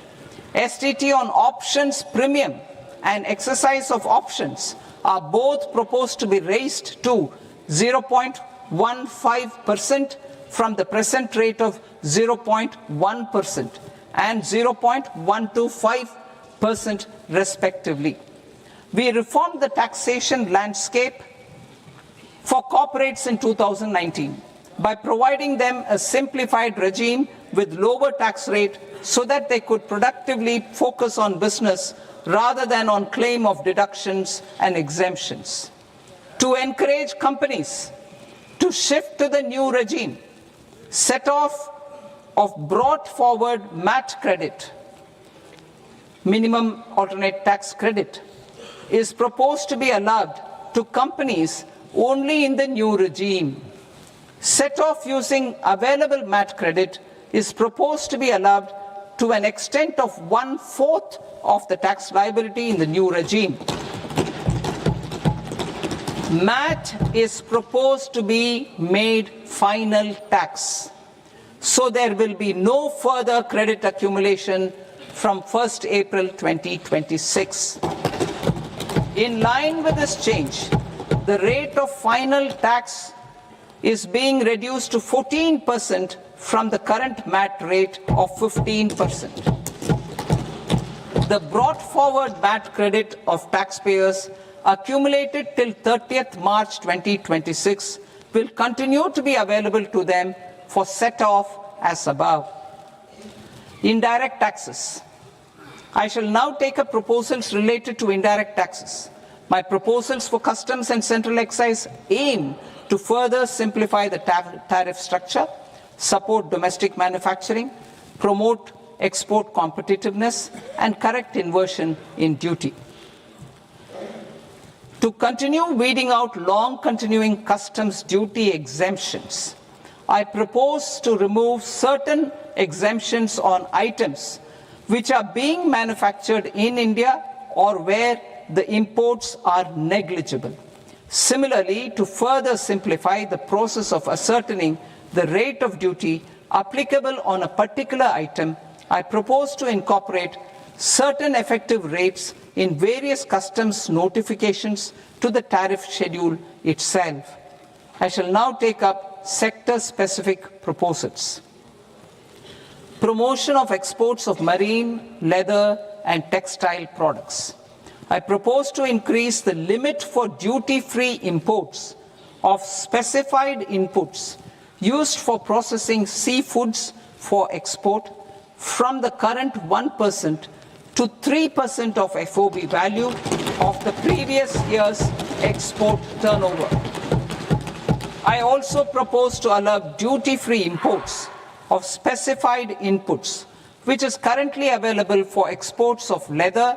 STT on options premium and exercise of options are both proposed to be raised to 0.15% from the present rate of 0.1% and 0.125% respectively. We reformed the taxation landscape for corporates in 2019 by providing them a simplified regime with lower tax rate so that they could productively focus on business rather than on claim of deductions and exemptions. To encourage companies to shift to the new regime, set off of brought forward MAT credit, minimum alternate tax credit, is proposed to be allowed to companies only in the new regime. Set off using available MAT credit is proposed to be allowed to an extent of 1/4 of the tax liability in the new regime. MAT is proposed to be made final tax, so there will be no further credit accumulation from 1st April 2026. In line with this change, the rate of final tax is being reduced to 14% from the current MAT rate of 15%. The brought forward MAT credit of taxpayers accumulated till 30th March 2026 will continue to be available to them for set-off as above. Indirect taxes. I shall now take up proposals related to indirect taxes. My proposals for customs and central excise aim to further simplify the tariff structure, support domestic manufacturing, promote export competitiveness, and correct inversion in duty. To continue weeding out long-continuing customs duty exemptions, I propose to remove certain exemptions on items which are being manufactured in India or where the imports are negligible. Similarly, to further simplify the process of ascertaining the rate of duty applicable on a particular item, I propose to incorporate certain effective rates in various customs notifications to the tariff schedule itself. I shall now take up sector-specific proposals. Promotion of exports of marine, leather, and textile products. I propose to increase the limit for duty-free imports of specified inputs used for processing seafoods for export from the current 1% to 3% of FOB value of the previous year's export turnover. I also propose to allow duty-free imports of specified inputs, which is currently available for exports of leather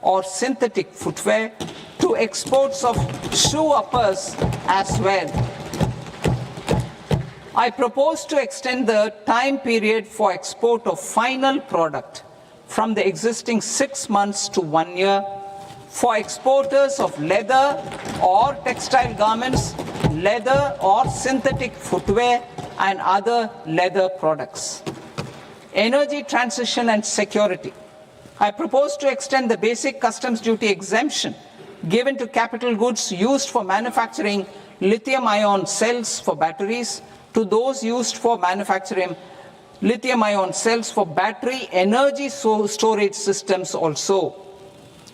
or synthetic footwear, to exports of shoe uppers as well. I propose to extend the time period for export of final product from the existing 6 months to 1 year for exporters of leather or textile garments, leather or synthetic footwear, and other leather products. Energy transition and security. I propose to extend the basic customs duty exemption given to capital goods used for manufacturing lithium-ion cells for batteries to those used for manufacturing lithium-ion cells for battery energy storage systems also.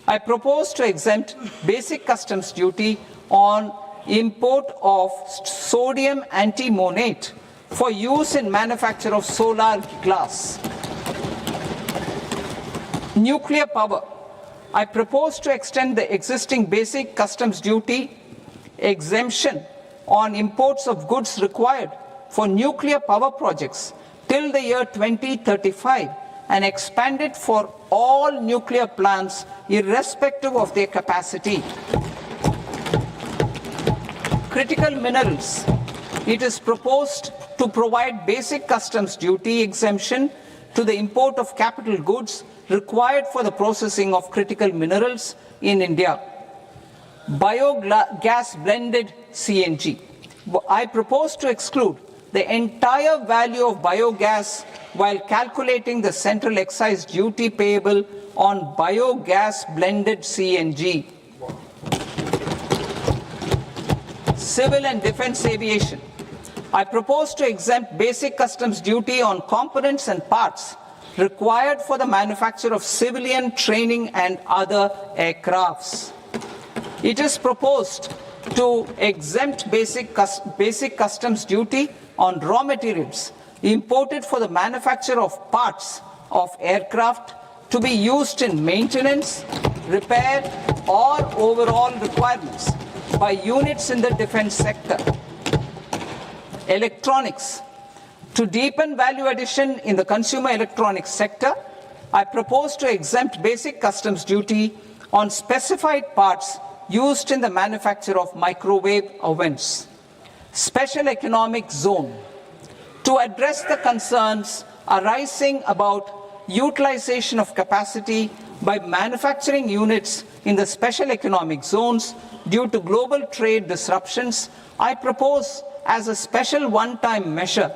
I propose to exempt basic customs duty on import of sodium antimonate for use in manufacture of solar glass. Nuclear power. I propose to extend the existing basic customs duty exemption on imports of goods required for nuclear power projects till the year 2035 and expand it for all nuclear plants irrespective of their capacity. Critical minerals. It is proposed to provide basic customs duty exemption to the import of capital goods required for the processing of critical minerals in India. Biogas blended CNG. I propose to exclude the entire value of biogas while calculating the central excise duty payable on biogas blended CNG. Civil and defense aviation. I propose to exempt basic customs duty on components and parts required for the manufacture of civilian training and other aircrafts. It is proposed to exempt basic customs duty on raw materials imported for the manufacture of parts of aircraft to be used in maintenance, repair, or overall requirements by units in the defense sector. Electronics. To deepen value addition in the consumer electronics sector, I propose to exempt basic customs duty on specified parts used in the manufacture of microwave ovens. Special economic zone. To address the concerns arising about utilization of capacity by manufacturing units in the special economic zones due to global trade disruptions, I propose as a special one-time measure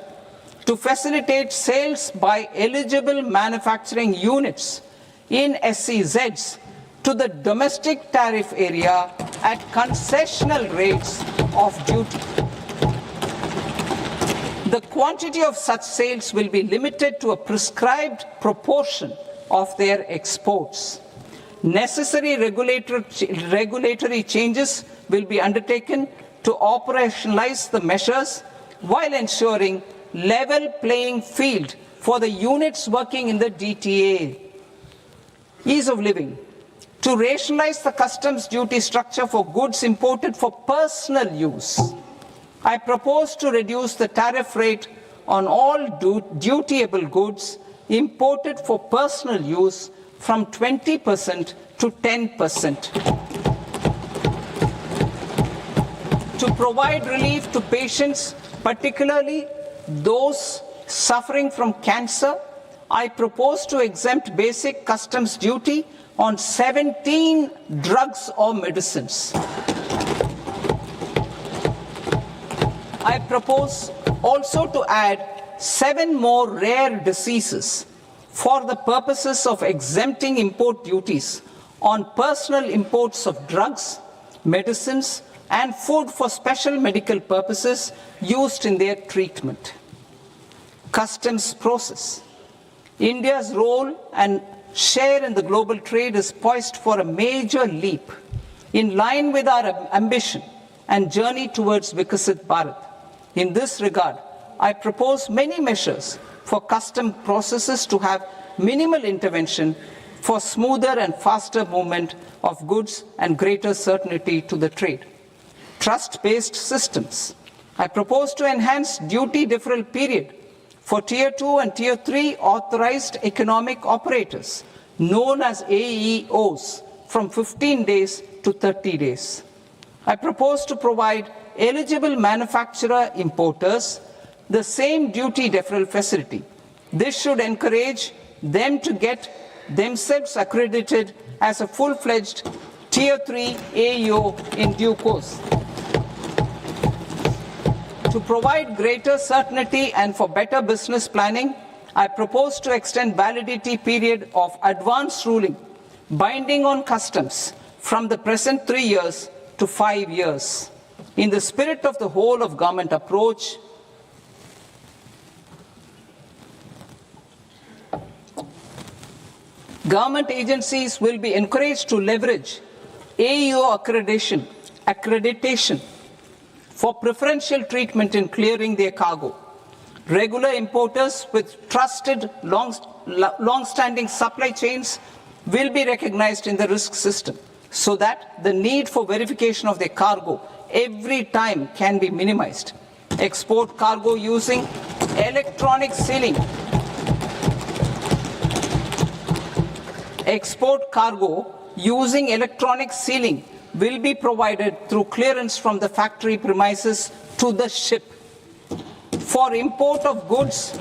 to facilitate sales by eligible manufacturing units in SEZs to the domestic tariff area at concessional rates of duty. The quantity of such sales will be limited to a prescribed proportion of their exports. Necessary regulatory changes will be undertaken to operationalize the measures while ensuring level playing field for the units working in the DTA. Ease of living. To rationalize the customs duty structure for goods imported for personal use, I propose to reduce the tariff rate on all dutiable goods imported for personal use from 20% to 10%. To provide relief to patients, particularly those suffering from cancer, I propose to exempt basic customs duty on 17 drugs or medicines. I propose also to add 7 more rare diseases for the purposes of exempting import duties on personal imports of drugs, medicines, and food for special medical purposes used in their treatment. Customs process. India's role and share in the global trade is poised for a major leap in line with our ambition and journey towards Viksit Bharat. In this regard, I propose many measures for custom processes to have minimal intervention for smoother and faster movement of goods and greater certainty to the trade. Trust-based systems. I propose to enhance duty deferral period for Tier 2 and Tier 3 authorized economic operators, known as AEOs, from 15 days to 30 days. I propose to provide eligible manufacturer importers the same duty deferral facility. This should encourage them to get themselves accredited as a full-fledged Tier 3 AEO in due course. To provide greater certainty and for better business planning, I propose to extend validity period of advance ruling binding on customs from the present 3 years to 5 years. In the spirit of the whole of government approach, government agencies will be encouraged to leverage AEO accreditation for preferential treatment in clearing their cargo. Regular importers with trusted long-standing supply chains will be recognized in the risk system so that the need for verification of their cargo every time can be minimized. Export cargo using electronic sealing. Export cargo using electronic sealing will be provided through clearance from the factory premises to the ship. For import of goods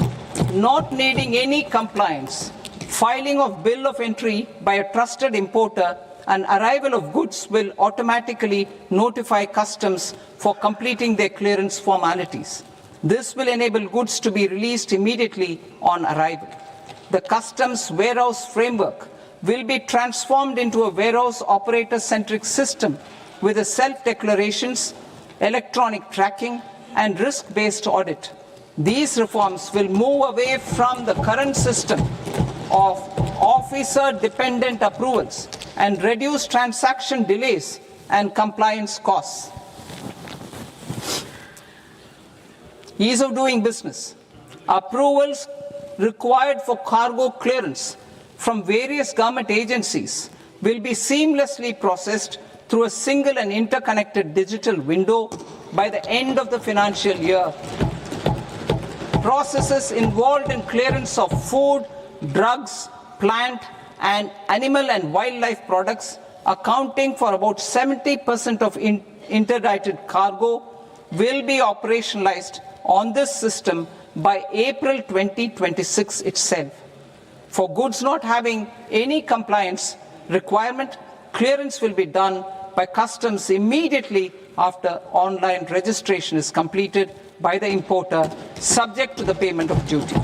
not needing any compliance, filing of bill of entry by a trusted importer and arrival of goods will automatically notify customs for completing their clearance formalities. This will enable goods to be released immediately on arrival. The customs warehouse framework will be transformed into a warehouse operator-centric system with a self-declarations, electronic tracking, and risk-based audit. These reforms will move away from the current system of officer-dependent approvals and reduce transaction delays and compliance costs. Ease of doing business. Approvals required for cargo clearance from various government agencies will be seamlessly processed through a single and interconnected digital window by the end of the financial year. Processes involved in clearance of food, drugs, plant, and animal and wildlife products, accounting for about 70% of interdicted cargo, will be operationalized on this system by April 2026 itself. For goods not having any compliance requirement, clearance will be done by customs immediately after online registration is completed by the importer, subject to the payment of duty.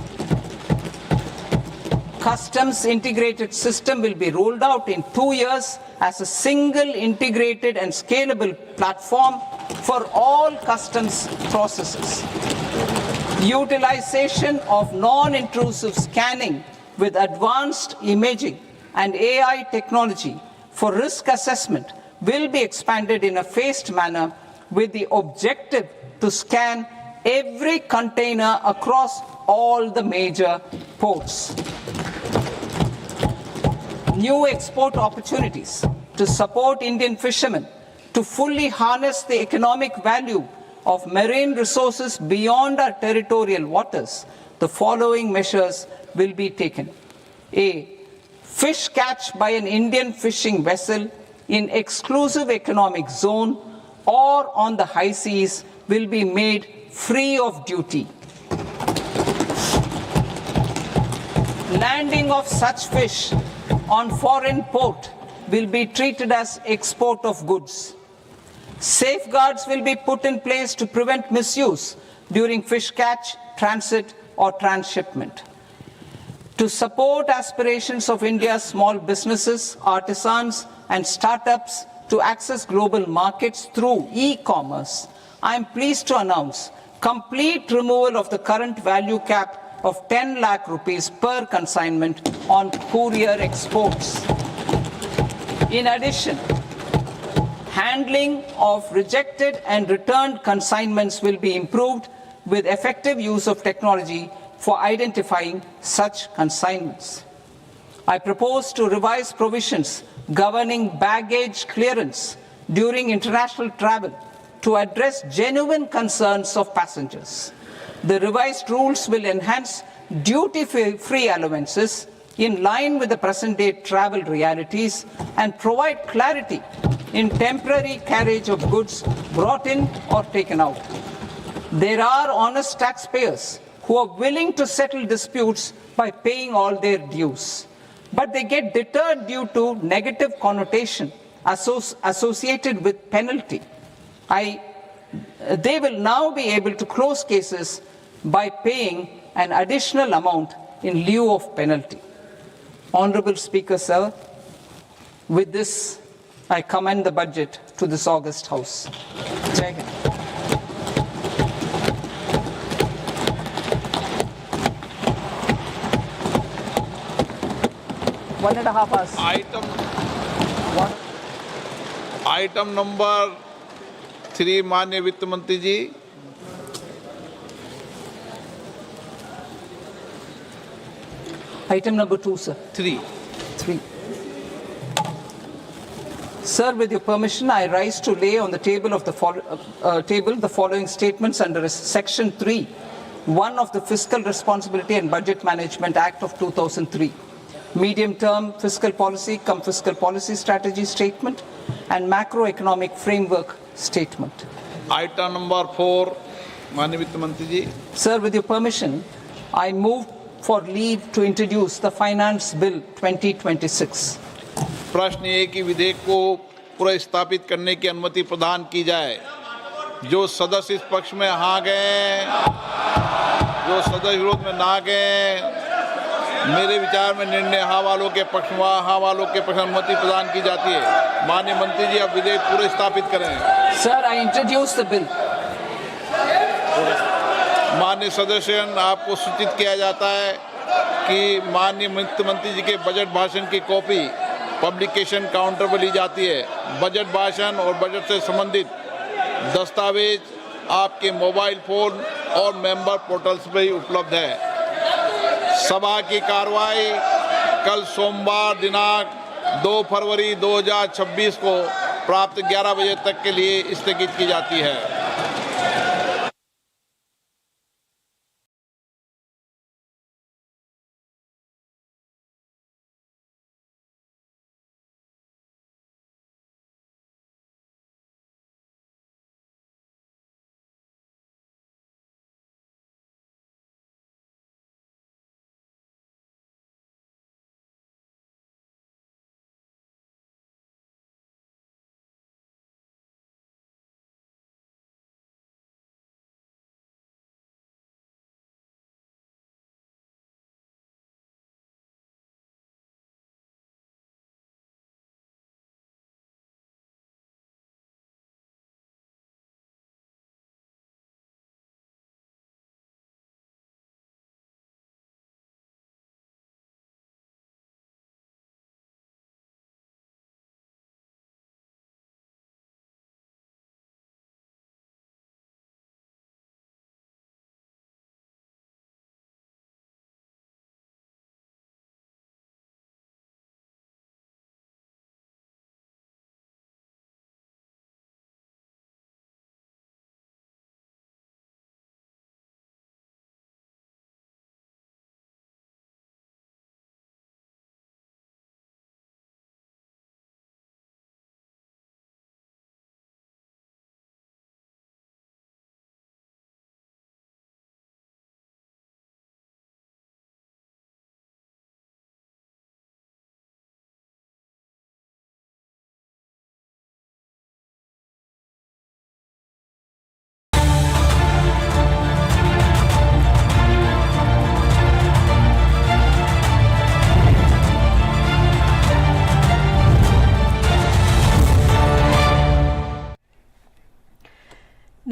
Customs integrated system will be rolled out in 2 years as a single integrated and scalable platform for all customs processes. Utilization of non-intrusive scanning with advanced imaging and AI technology for risk assessment will be expanded in a phased manner with the objective to scan every container across all the major ports. New export opportunities to support Indian fishermen to fully harness the economic value of marine resources beyond our territorial waters, the following measures will be taken. A. Fish catch by an Indian fishing vessel in exclusive economic zone or on the high seas will be made free of duty. Landing of such fish on foreign port will be treated as export of goods. Safeguards will be put in place to prevent misuse during fish catch, transit, or transshipment. To support aspirations of India's small businesses, artisans, and startups to access global markets through e-commerce, I am pleased to announce complete removal of the current value cap of 10 lakh rupees per consignment on courier exports. In addition, handling of rejected and returned consignments will be improved with effective use of technology for identifying such consignments. I propose to revise provisions governing baggage clearance during international travel to address genuine concerns of passengers. The revised rules will enhance duty-free allowances in line with the present-day travel realities and provide clarity in temporary carriage of goods brought in or taken out. There are honest taxpayers who are willing to settle disputes by paying all their dues, but they get deterred due to negative connotation associated with penalty. They will now be able to close cases by paying an additional amount in lieu of penalty. Honorable Speaker, sir, with this, I commend the budget to this august House. Jai Hind. One and a half hours. Item number 3 माननीय वित्त मंत्री जी। Item number 2, sir. 3 Sir, with your permission, I rise to lay on the table of the following statements under Section 3, 1 of the Fiscal Responsibility and Budget Management Act of 2003, medium-term fiscal policy cum fiscal policy strategy statement, and macroeconomic framework statement. Item number 4 माननीय वित्त मंत्री जी। Sir, with your permission, I move for leave to introduce the Finance Bill 2026. प्रश्न ये कि विधेयक को पुनर्स्थापित करने की अनुमति प्रदान की जाए। जो सदस्य इस पक्ष में हाँ गए, जो सदस्य विरोध में ना गए, मेरे विचार में निर्णय हाँ वालों के पक्ष में, हाँ वालों के पक्ष में अनुमति प्रदान की जाती है। माननीय मंत्री जी, अब विधेयक पुनर्स्थापित करें। Sir, I introduce the bill. माननीय सदस्यगण, आपको सूचित किया जाता है कि माननीय वित्त मंत्री जी के बजट भाषण की कॉपी पब्लिकेशन काउंटर पर ली जाती है। बजट भाषण और बजट से संबंधित दस्तावेज आपके मोबाइल फोन और मेंबर पोर्टल्स पर ही उपलब्ध है। सभा की कार्रवाई कल सोमवार दिनांक 2 फरवरी 2026 को प्राप्त 11 बजे तक के लिए स्थगित की जाती है।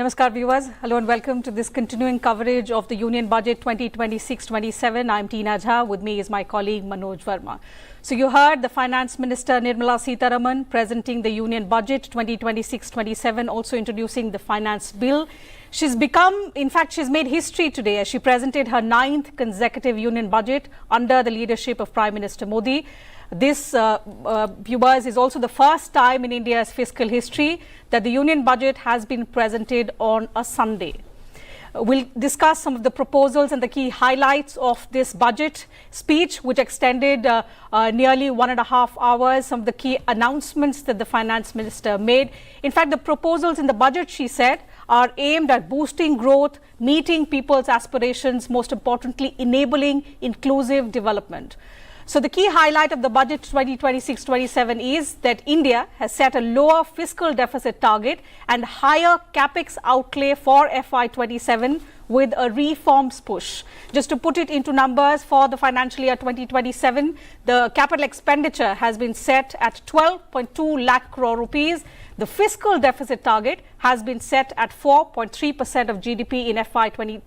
Namaskar viewers, hello and welcome to this continuing coverage of the Union Budget 2026-27. I'm Tina Jha, with me is my colleague Manoj Verma. So you heard the Finance Minister Nirmala Sitharaman presenting the Union Budget 2026-27, also introducing the Finance Bill. She's made history today as she presented her 9th consecutive Union Budget under the leadership of Prime Minister Modi. This, viewers, is also the first time in India's fiscal history that the Union Budget has been presented on a Sunday. We'll discuss some of the proposals and the key highlights of this budget speech, which extended nearly 1.5 hours, some of the key announcements that the Finance Minister made. In fact, the proposals in the budget, she said, are aimed at boosting growth, meeting people's aspirations, most importantly, enabling inclusive development. So the key highlight of the budget 2026-27 is that India has set a lower fiscal deficit target and higher capex outlay for FY27 with a reforms push. Just to put it into numbers, for the financial year 2027, the capital expenditure has been set at 12.2 lakh crore rupees. The fiscal deficit target has been set at 4.3% of GDP in FY27.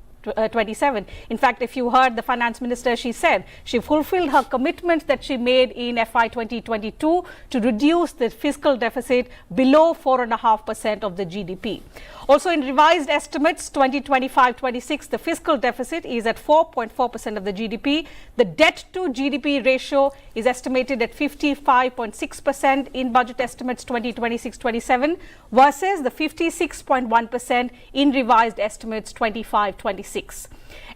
In fact, if you heard the Finance Minister, she said she fulfilled her commitment that she made in FY 2022 to reduce the fiscal deficit below 4.5% of the GDP. Also, in revised estimates 2025-26, the fiscal deficit is at 4.4% of the GDP. The debt to GDP ratio is estimated at 55.6% in budget estimates 2026-27 versus the 56.1% in revised estimates 25-26.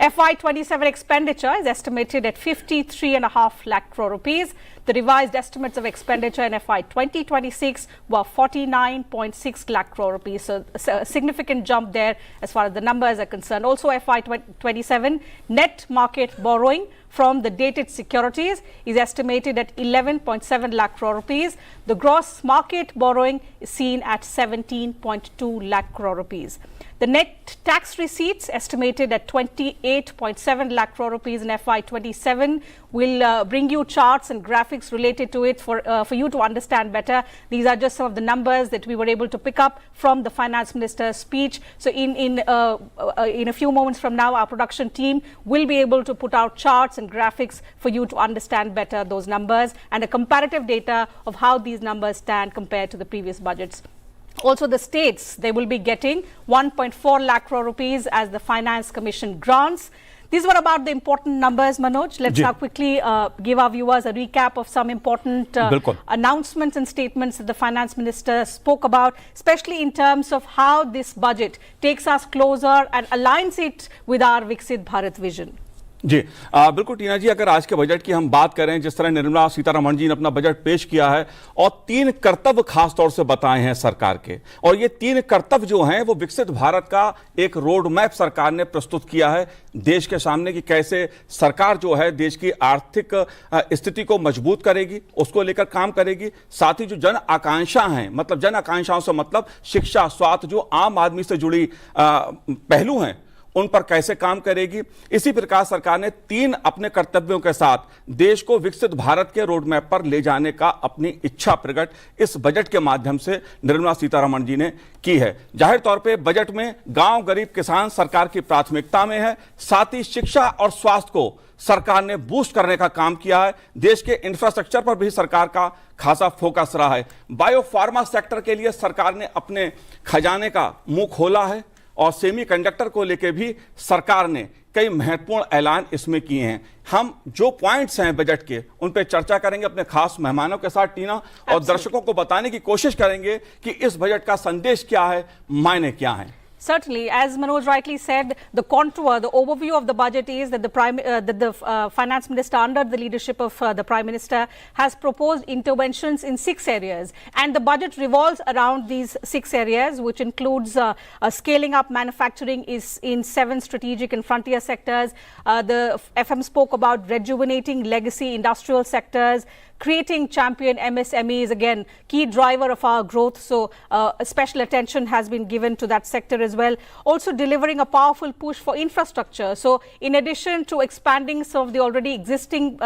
FY27 expenditure is estimated at 53.5 lakh crore rupees. The revised estimates of expenditure in FY 2026 were 49.6 lakh crore rupees. So a significant jump there as far as the numbers are concerned. Also, FY 27 net market borrowing from the dated securities is estimated at 11.7 lakh crore rupees. The gross market borrowing is seen at 17.2 lakh crore rupees. The net tax receipts estimated at 28.7 lakh crore rupees in FY27. We'll bring you charts and graphics related to it for you to understand better. These are just some of the numbers that we were able to pick up from the Finance Minister's speech. So in a few moments from now, our production team will be able to put out charts and graphics for you to understand better those numbers and a comparative data of how these numbers stand compared to the previous budgets. Also, the states, they will be getting 1.4 lakh crore rupees as the Finance Commission grants. These were about the important numbers, Manoj. Let's now quickly give our viewers a recap of some important announcements and statements that the Finance Minister spoke about, especially in terms of how this budget takes us closer and aligns it with our Viksit Bharat vision. जी बिल्कुल टीना जी, अगर आज के budget की हम बात करें, जिस तरह निर्मला सीतारमण जी ने अपना बजट पेश किया है और 3 कर्तव्य खास तौर से बताए हैं सरकार के, और ये 3 कर्तव्य जो हैं वो विकसित भारत का एक रोड मैप सरकार ने प्रस्तुत किया है देश के सामने कि कैसे सरकार जो है देश की आर्थिक स्थिति को मजबूत करेगी, उसको लेकर काम करेगी। साथ ही जो जन आकांक्षा हैं, मतलब जन आकांक्षाओं से मतलब शिक्षा, स्वास्थ्य, जो आम आदमी से जुड़ी पहलू हैं, उन पर कैसे काम करेगी। इसी प्रकार सरकार ने 3 अपने कर्तव्यों के साथ देश को विकसित भारत के रोड मैप पर ले जाने का अपनी इच्छा प्रकट इस बजट के माध्यम से निर्मला सीतारमण जी ने की है। जाहिर तौर पे बजट में गांव, गरीब, किसान सरकार की प्राथमिकता में है। साथ ही शिक्षा और स्वास्थ्य को सरकार ने बूस्ट करने का काम किया है। देश के इंफ्रास्ट्रक्चर पर भी सरकार का खासा फोकस रहा है। बायो फार्मा सेक्टर के लिए सरकार ने अपने खजाने का मुंह खोला है और सेमीकंडक्टर को लेकर भी सरकार ने कई महत्वपूर्ण ऐलान इसमें किए हैं। हम जो पॉइंट्स हैं बजट के, उन पे चर्चा करेंगे अपने खास मेहमानों के साथ टीना, और दर्शकों को बताने की कोशिश करेंगे कि इस बजट का संदेश क्या है, मायने क्या हैं। Certainly, as Manoj rightly said, the contour, the overview of the budget is that the Finance Minister, under the leadership of the Prime Minister, has proposed interventions in 6 areas, and the budget revolves around these 6 areas, which includes scaling up manufacturing is in 7 strategic and frontier sectors. The FM spoke about rejuvenating legacy industrial sectors, creating champion MSMEs, again, key driver of our growth. So special attention has been given to that sector as well. Also delivering a powerful push for infrastructure. So in addition to expanding some of the already existing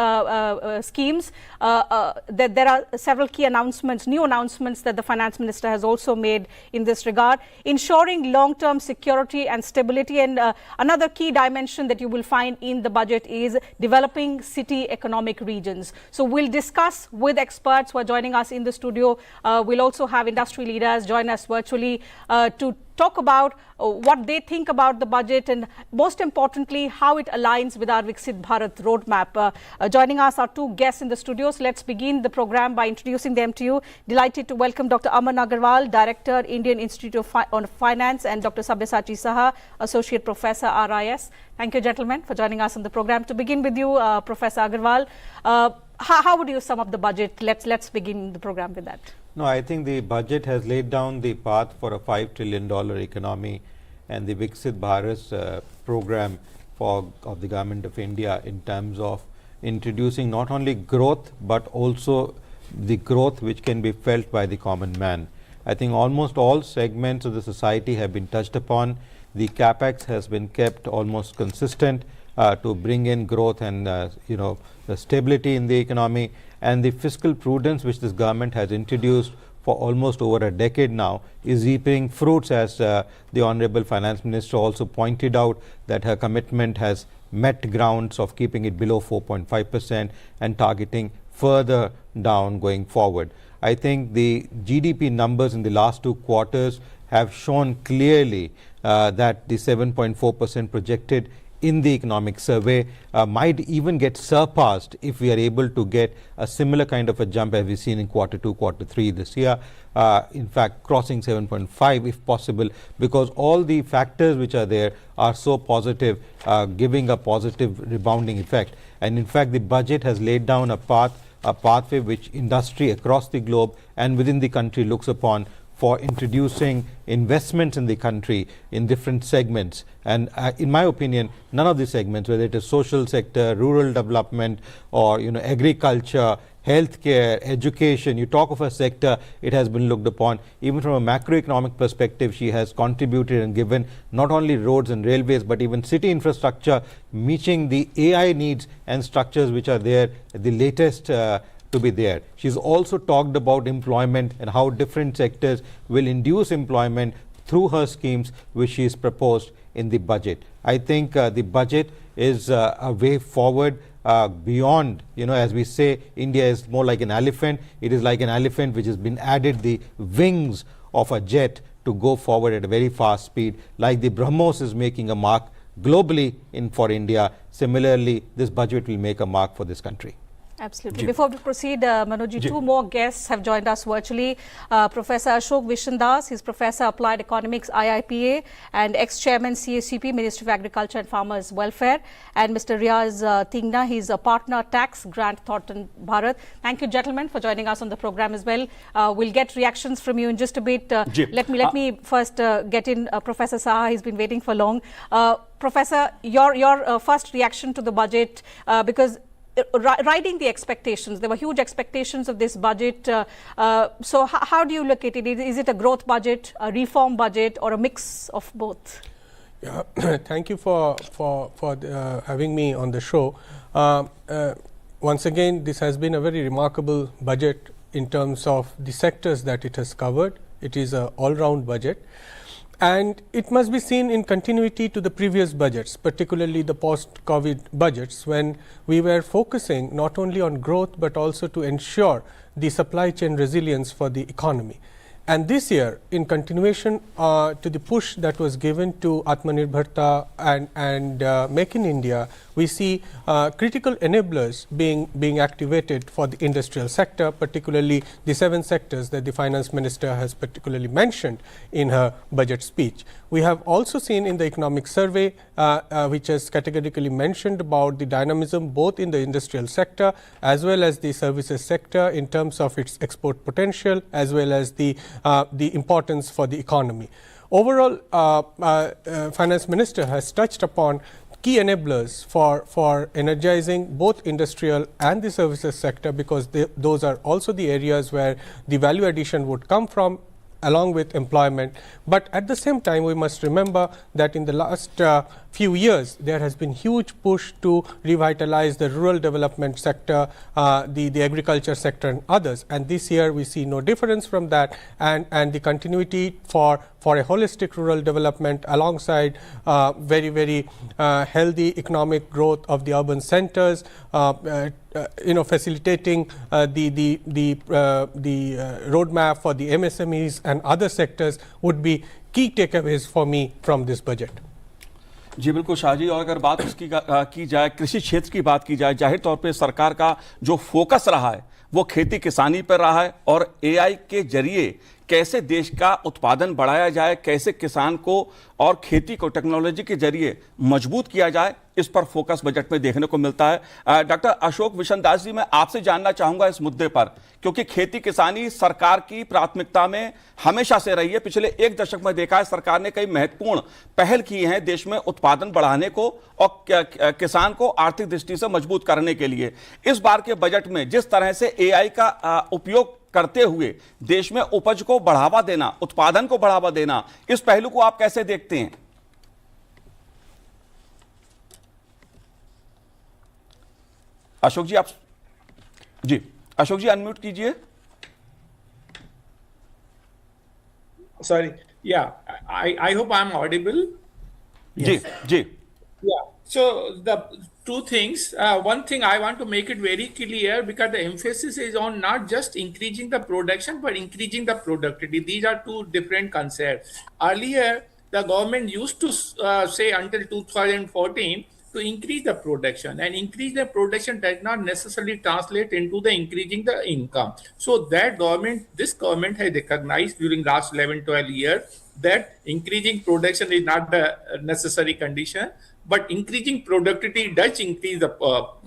schemes, there are several key announcements, new announcements that the finance minister has also made in this regard, ensuring long-term security and stability. And another key dimension that you will find in the budget is developing city economic regions. So we'll discuss with experts who are joining us in the studio. We'll also have industry leaders join us virtually to talk about what they think about the budget and, most importantly, how it aligns with our Viksit Bharat roadmap. Joining us are two guests in the studio. So let's begin the program by introducing them to you. Delighted to welcome Dr. Aman Agarwal, Director, Indian Institute of Finance, and Dr. Sabyasachi Saha, Associate Professor, RIS. Thank you, gentlemen, for joining us on the program. To begin with you, Professor Agarwal, how would you sum up the budget? Let's begin the program with that. No, I think the budget has laid down the path for a $5 trillion economy and the Viksit Bharat program of the Government of India in terms of introducing not only growth but also the growth which can be felt by the common man. I think almost all segments of the society have been touched upon. The capex has been kept almost consistent to bring in growth and the stability in the economy, and the fiscal prudence which this government has introduced for almost over a decade now is reaping fruits, as the Honorable Finance Minister also pointed out that her commitment has met grounds of keeping it below 4.5% and targeting further down going forward. I think the GDP numbers in the last 2 quarters have shown clearly that the 7.4% projected in the economic survey might even get surpassed if we are able to get a similar kind of a jump as we've seen in Q2, Q3 this year. In fact, crossing 7.5 if possible, because all the factors which are there are so positive, giving a positive rebounding effect. And in fact, the budget has laid down a pathway which industry across the globe and within the country looks upon for introducing investments in the country in different segments. And in my opinion, none of the segments, whether it is social sector, rural development, or agriculture, healthcare, education, you talk of a sector, it has been looked upon. Even from a macroeconomic perspective, she has contributed and given not only roads and railways, but even city infrastructure, meeting the AI needs and structures which are there, the latest to be there. She's also talked about employment and how different sectors will induce employment through her schemes which she has proposed in the budget. I think the budget is a way forward beyond, as we say, India is more like an elephant. It is like an elephant which has been added the wings of a jet to go forward at a very fast speed, like the BrahMos is making a mark globally for India. Similarly, this budget will make a mark for this country. Absolutely. Before we proceed, Manoj, two more guests have joined us virtually. Professor Ashok Viswandas, he's Professor Applied Economics, IIPA, and ex-chairman CACP, Ministry of Agriculture and Farmers Welfare, and Mr. Riaz Tingna, he's a partner tax, Grant Thornton Bharat. Thank you, gentlemen, for joining us on the program as well. We'll get reactions from you in just a bit. Let me first get in Professor Saha. He's been waiting for long. Professor, your first reaction to the budget, because riding the expectations, there were huge expectations of this budget. So how do you look at it? Is it a growth budget, a reform budget, or a mix of both? Yeah, thank you for having me on the show. Once again, this has been a very remarkable budget in terms of the sectors that it has covered. It is an all-round budget. And it must be seen in continuity to the previous budgets, particularly the post-COVID budgets, when we were focusing not only on growth but also to ensure the supply chain resilience for the economy. And this year, in continuation to the push that was given to Atmanirbharta and Make in India, we see critical enablers being activated for the industrial sector, particularly the 7 sectors that the Finance Minister has particularly mentioned in her budget speech. We have also seen in the economic survey, which has categorically mentioned about the dynamism both in the industrial sector as well as the services sector in terms of its export potential as well as the importance for the economy. Overall, Finance Minister has touched upon key enablers for energizing both industrial and the services sector, because those are also the areas where the value addition would come from, along with employment. But at the same time, we must remember that in the last few years, there has been huge push to revitalize the rural development sector, the agriculture sector and others. And this year we see no difference from that, and the continuity for a holistic rural development alongside very healthy economic growth of the urban centers, facilitating the roadmap for the MSMEs and other sectors would be key takeaways for me from this budget. जी बिल्कुल शाह जी, और अगर बात उसकी की जाए, कृषि क्षेत्र की बात की जाए, जाहिर तौर पे सरकार का जो फोकस रहा है वो खेती किसानी पर रहा है, और एआई के जरिए कैसे देश का उत्पादन बढ़ाया जाए, कैसे किसान को और खेती को टेक्नोलॉजी के जरिए मजबूत किया जाए, इस पर फोकस बजट में देखने को मिलता है। डॉक्टर अशोक विशन दास जी, मैं आपसे जानना चाहूंगा इस मुद्दे पर, क्योंकि खेती किसानी सरकार की प्राथमिकता में हमेशा से रही है। पिछले एक दशक में देखा है सरकार ने कई महत्वपूर्ण पहल की हैं देश में उत्पादन बढ़ाने को और किसान को आर्थिक दृष्टि से मजबूत करने के लिए। इस बार के बजट में जिस तरह से एआई का उपयोग करते हुए देश में उपज को बढ़ावा देना, उत्पादन को बढ़ावा देना, इस पहलू को आप कैसे देखते हैं? अशोक जी, आप जी, अशोक जी अनम्यूट कीजिए। Sorry. Yeah, I hope I'm audible. जी जी। Yeah. So the two things. One thing I want to make it very clear, because the emphasis is on not just increasing the production but increasing the productivity. These are two different concepts. Earlier, the government used to say until 2014 to increase the production, and increase the production does not necessarily translate into the increasing the income. So that this government has recognized during last 11-12 years that increasing production is not the necessary condition, but increasing productivity does increase the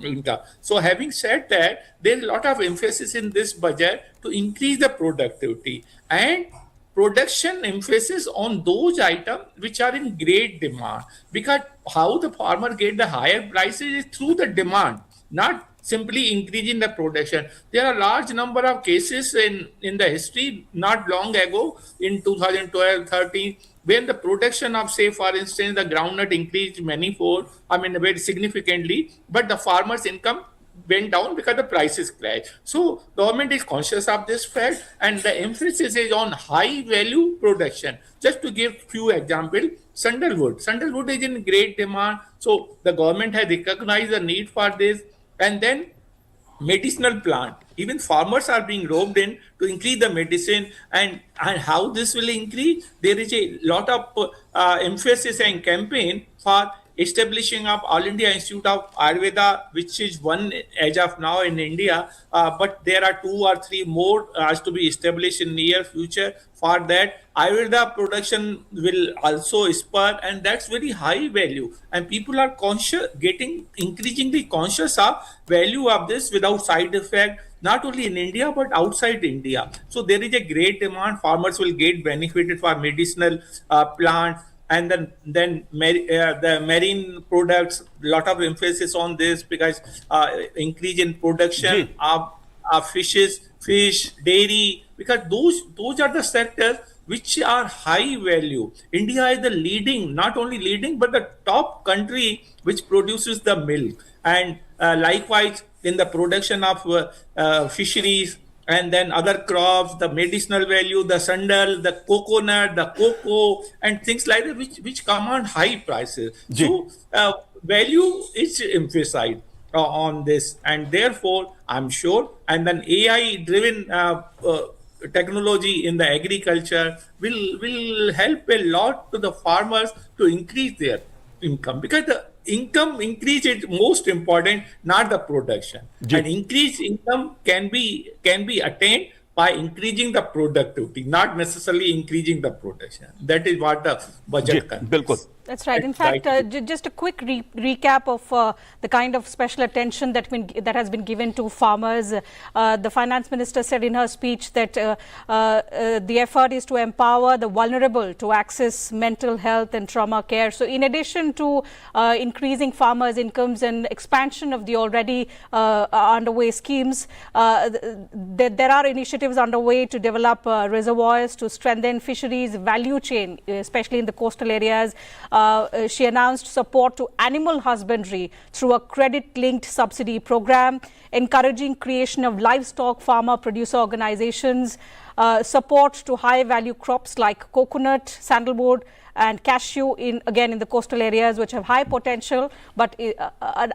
income. So having said that, there is a lot of emphasis in this budget to increase the productivity and production emphasis on those items which are in great demand, because how the farmer get the higher prices is through the demand, not simply increasing the production. There are a large number of cases in the history not long ago in 2012-13 when the production of, say for instance, the groundnut increased manifold, very significantly, but the farmer's income went down because the prices crashed. So government is conscious of this fact, and the emphasis is on high value production. Just to give few examples, sandalwood is in great demand, so the government has recognized the need for this. And then medicinal plant, even farmers are being roped in to increase the medicine. And how this will increase, there is a lot of emphasis and campaign for establishing of All India Institute of Ayurveda, which is one as of now in India, but there are 2 or 3 more has to be established in near future. For that, Ayurveda production will also spur, and that's very high value. And people are increasingly conscious of value of this without side effect, not only in India but outside India. So there is a great demand. Farmers will get benefited for medicinal plants. And then the marine products, lot of emphasis on this, because increase in production of fish, dairy, because those are the sectors which are high value. India is the leading, not only leading, but the top country which produces the milk. And likewise, in the production of fisheries, and then other crops, the medicinal value, the sandal, the coconut, the cocoa, and things like that, which command high prices. So value is emphasized on this, and therefore I'm sure, and then AI-driven technology in the agriculture will help a lot to the farmers to increase their income, because the income increase is most important, not the production. And increased income can be attained by increasing the productivity, not necessarily increasing the production. That is what the budget contains. बिल्कुल That's right. In fact, just a quick recap of the kind of special attention that has been given to farmers. The finance minister said in her speech that the effort is to empower the vulnerable to access mental health and trauma care. So in addition to increasing farmers' incomes and expansion of the already underway schemes, there are initiatives underway to develop reservoirs, to strengthen fisheries value chain, especially in the coastal areas. She announced support to animal husbandry through a credit-linked subsidy program, encouraging creation of livestock farmer-producer organizations, support to high-value crops like coconut, sandalwood, and cashew in the coastal areas which have high potential, but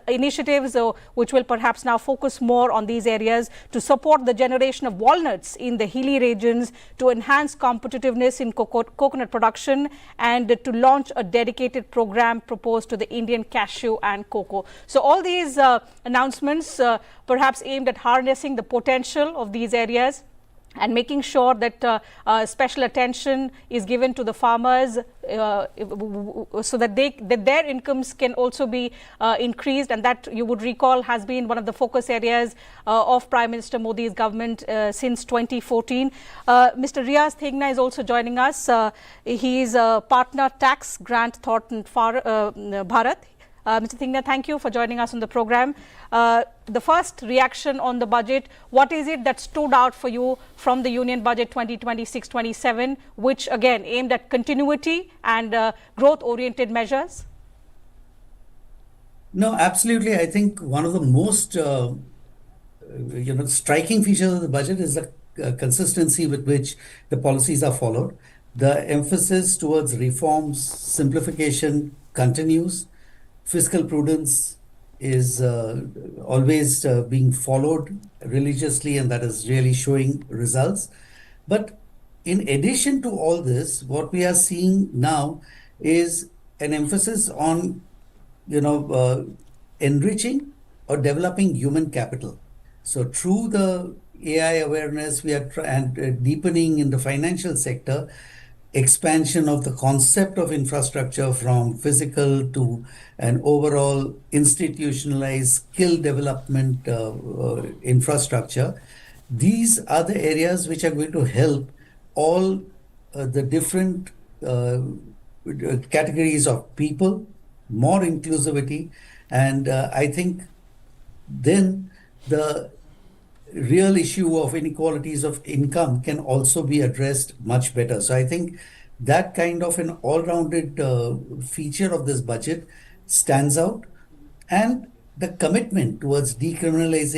initiatives which will perhaps now focus more on these areas to support the generation of walnuts in the hilly regions, to enhance competitiveness in coconut production, and to launch a dedicated program proposed to the Indian cashew and cocoa. So all these announcements perhaps aimed at harnessing the potential of these areas and making sure that special attention is given to the farmers so that their incomes can also be increased, and that, you would recall, has been one of the focus areas of Prime Minister Modi's government since 2014. Mr. Riaz Thegna is also joining us. He is a partner tax Grant Thornton Bharat. Mr. Thegna, thank you for joining us on the program. The first reaction on the budget, what is it that stood out for you from the Union Budget 2026-27, which again aimed at continuity and growth-oriented measures? No, absolutely. I think one of the most striking features of the budget is the consistency with which the policies are followed. The emphasis towards reforms, simplification continues. Fiscal prudence is always being followed religiously, and that is really showing results. But in addition to all this, what we are seeing now is an emphasis on, enriching or developing human capital. So through the AI awareness, we are deepening in the financial sector, expansion of the concept of infrastructure from physical to an overall institutionalized skill development infrastructure. These are the areas which are going to help all the different categories of people, more inclusivity, and I think then the real issue of inequalities of income can also be addressed much better. So I think that kind of an all-rounded feature of this budget stands out, and the commitment towards decriminalization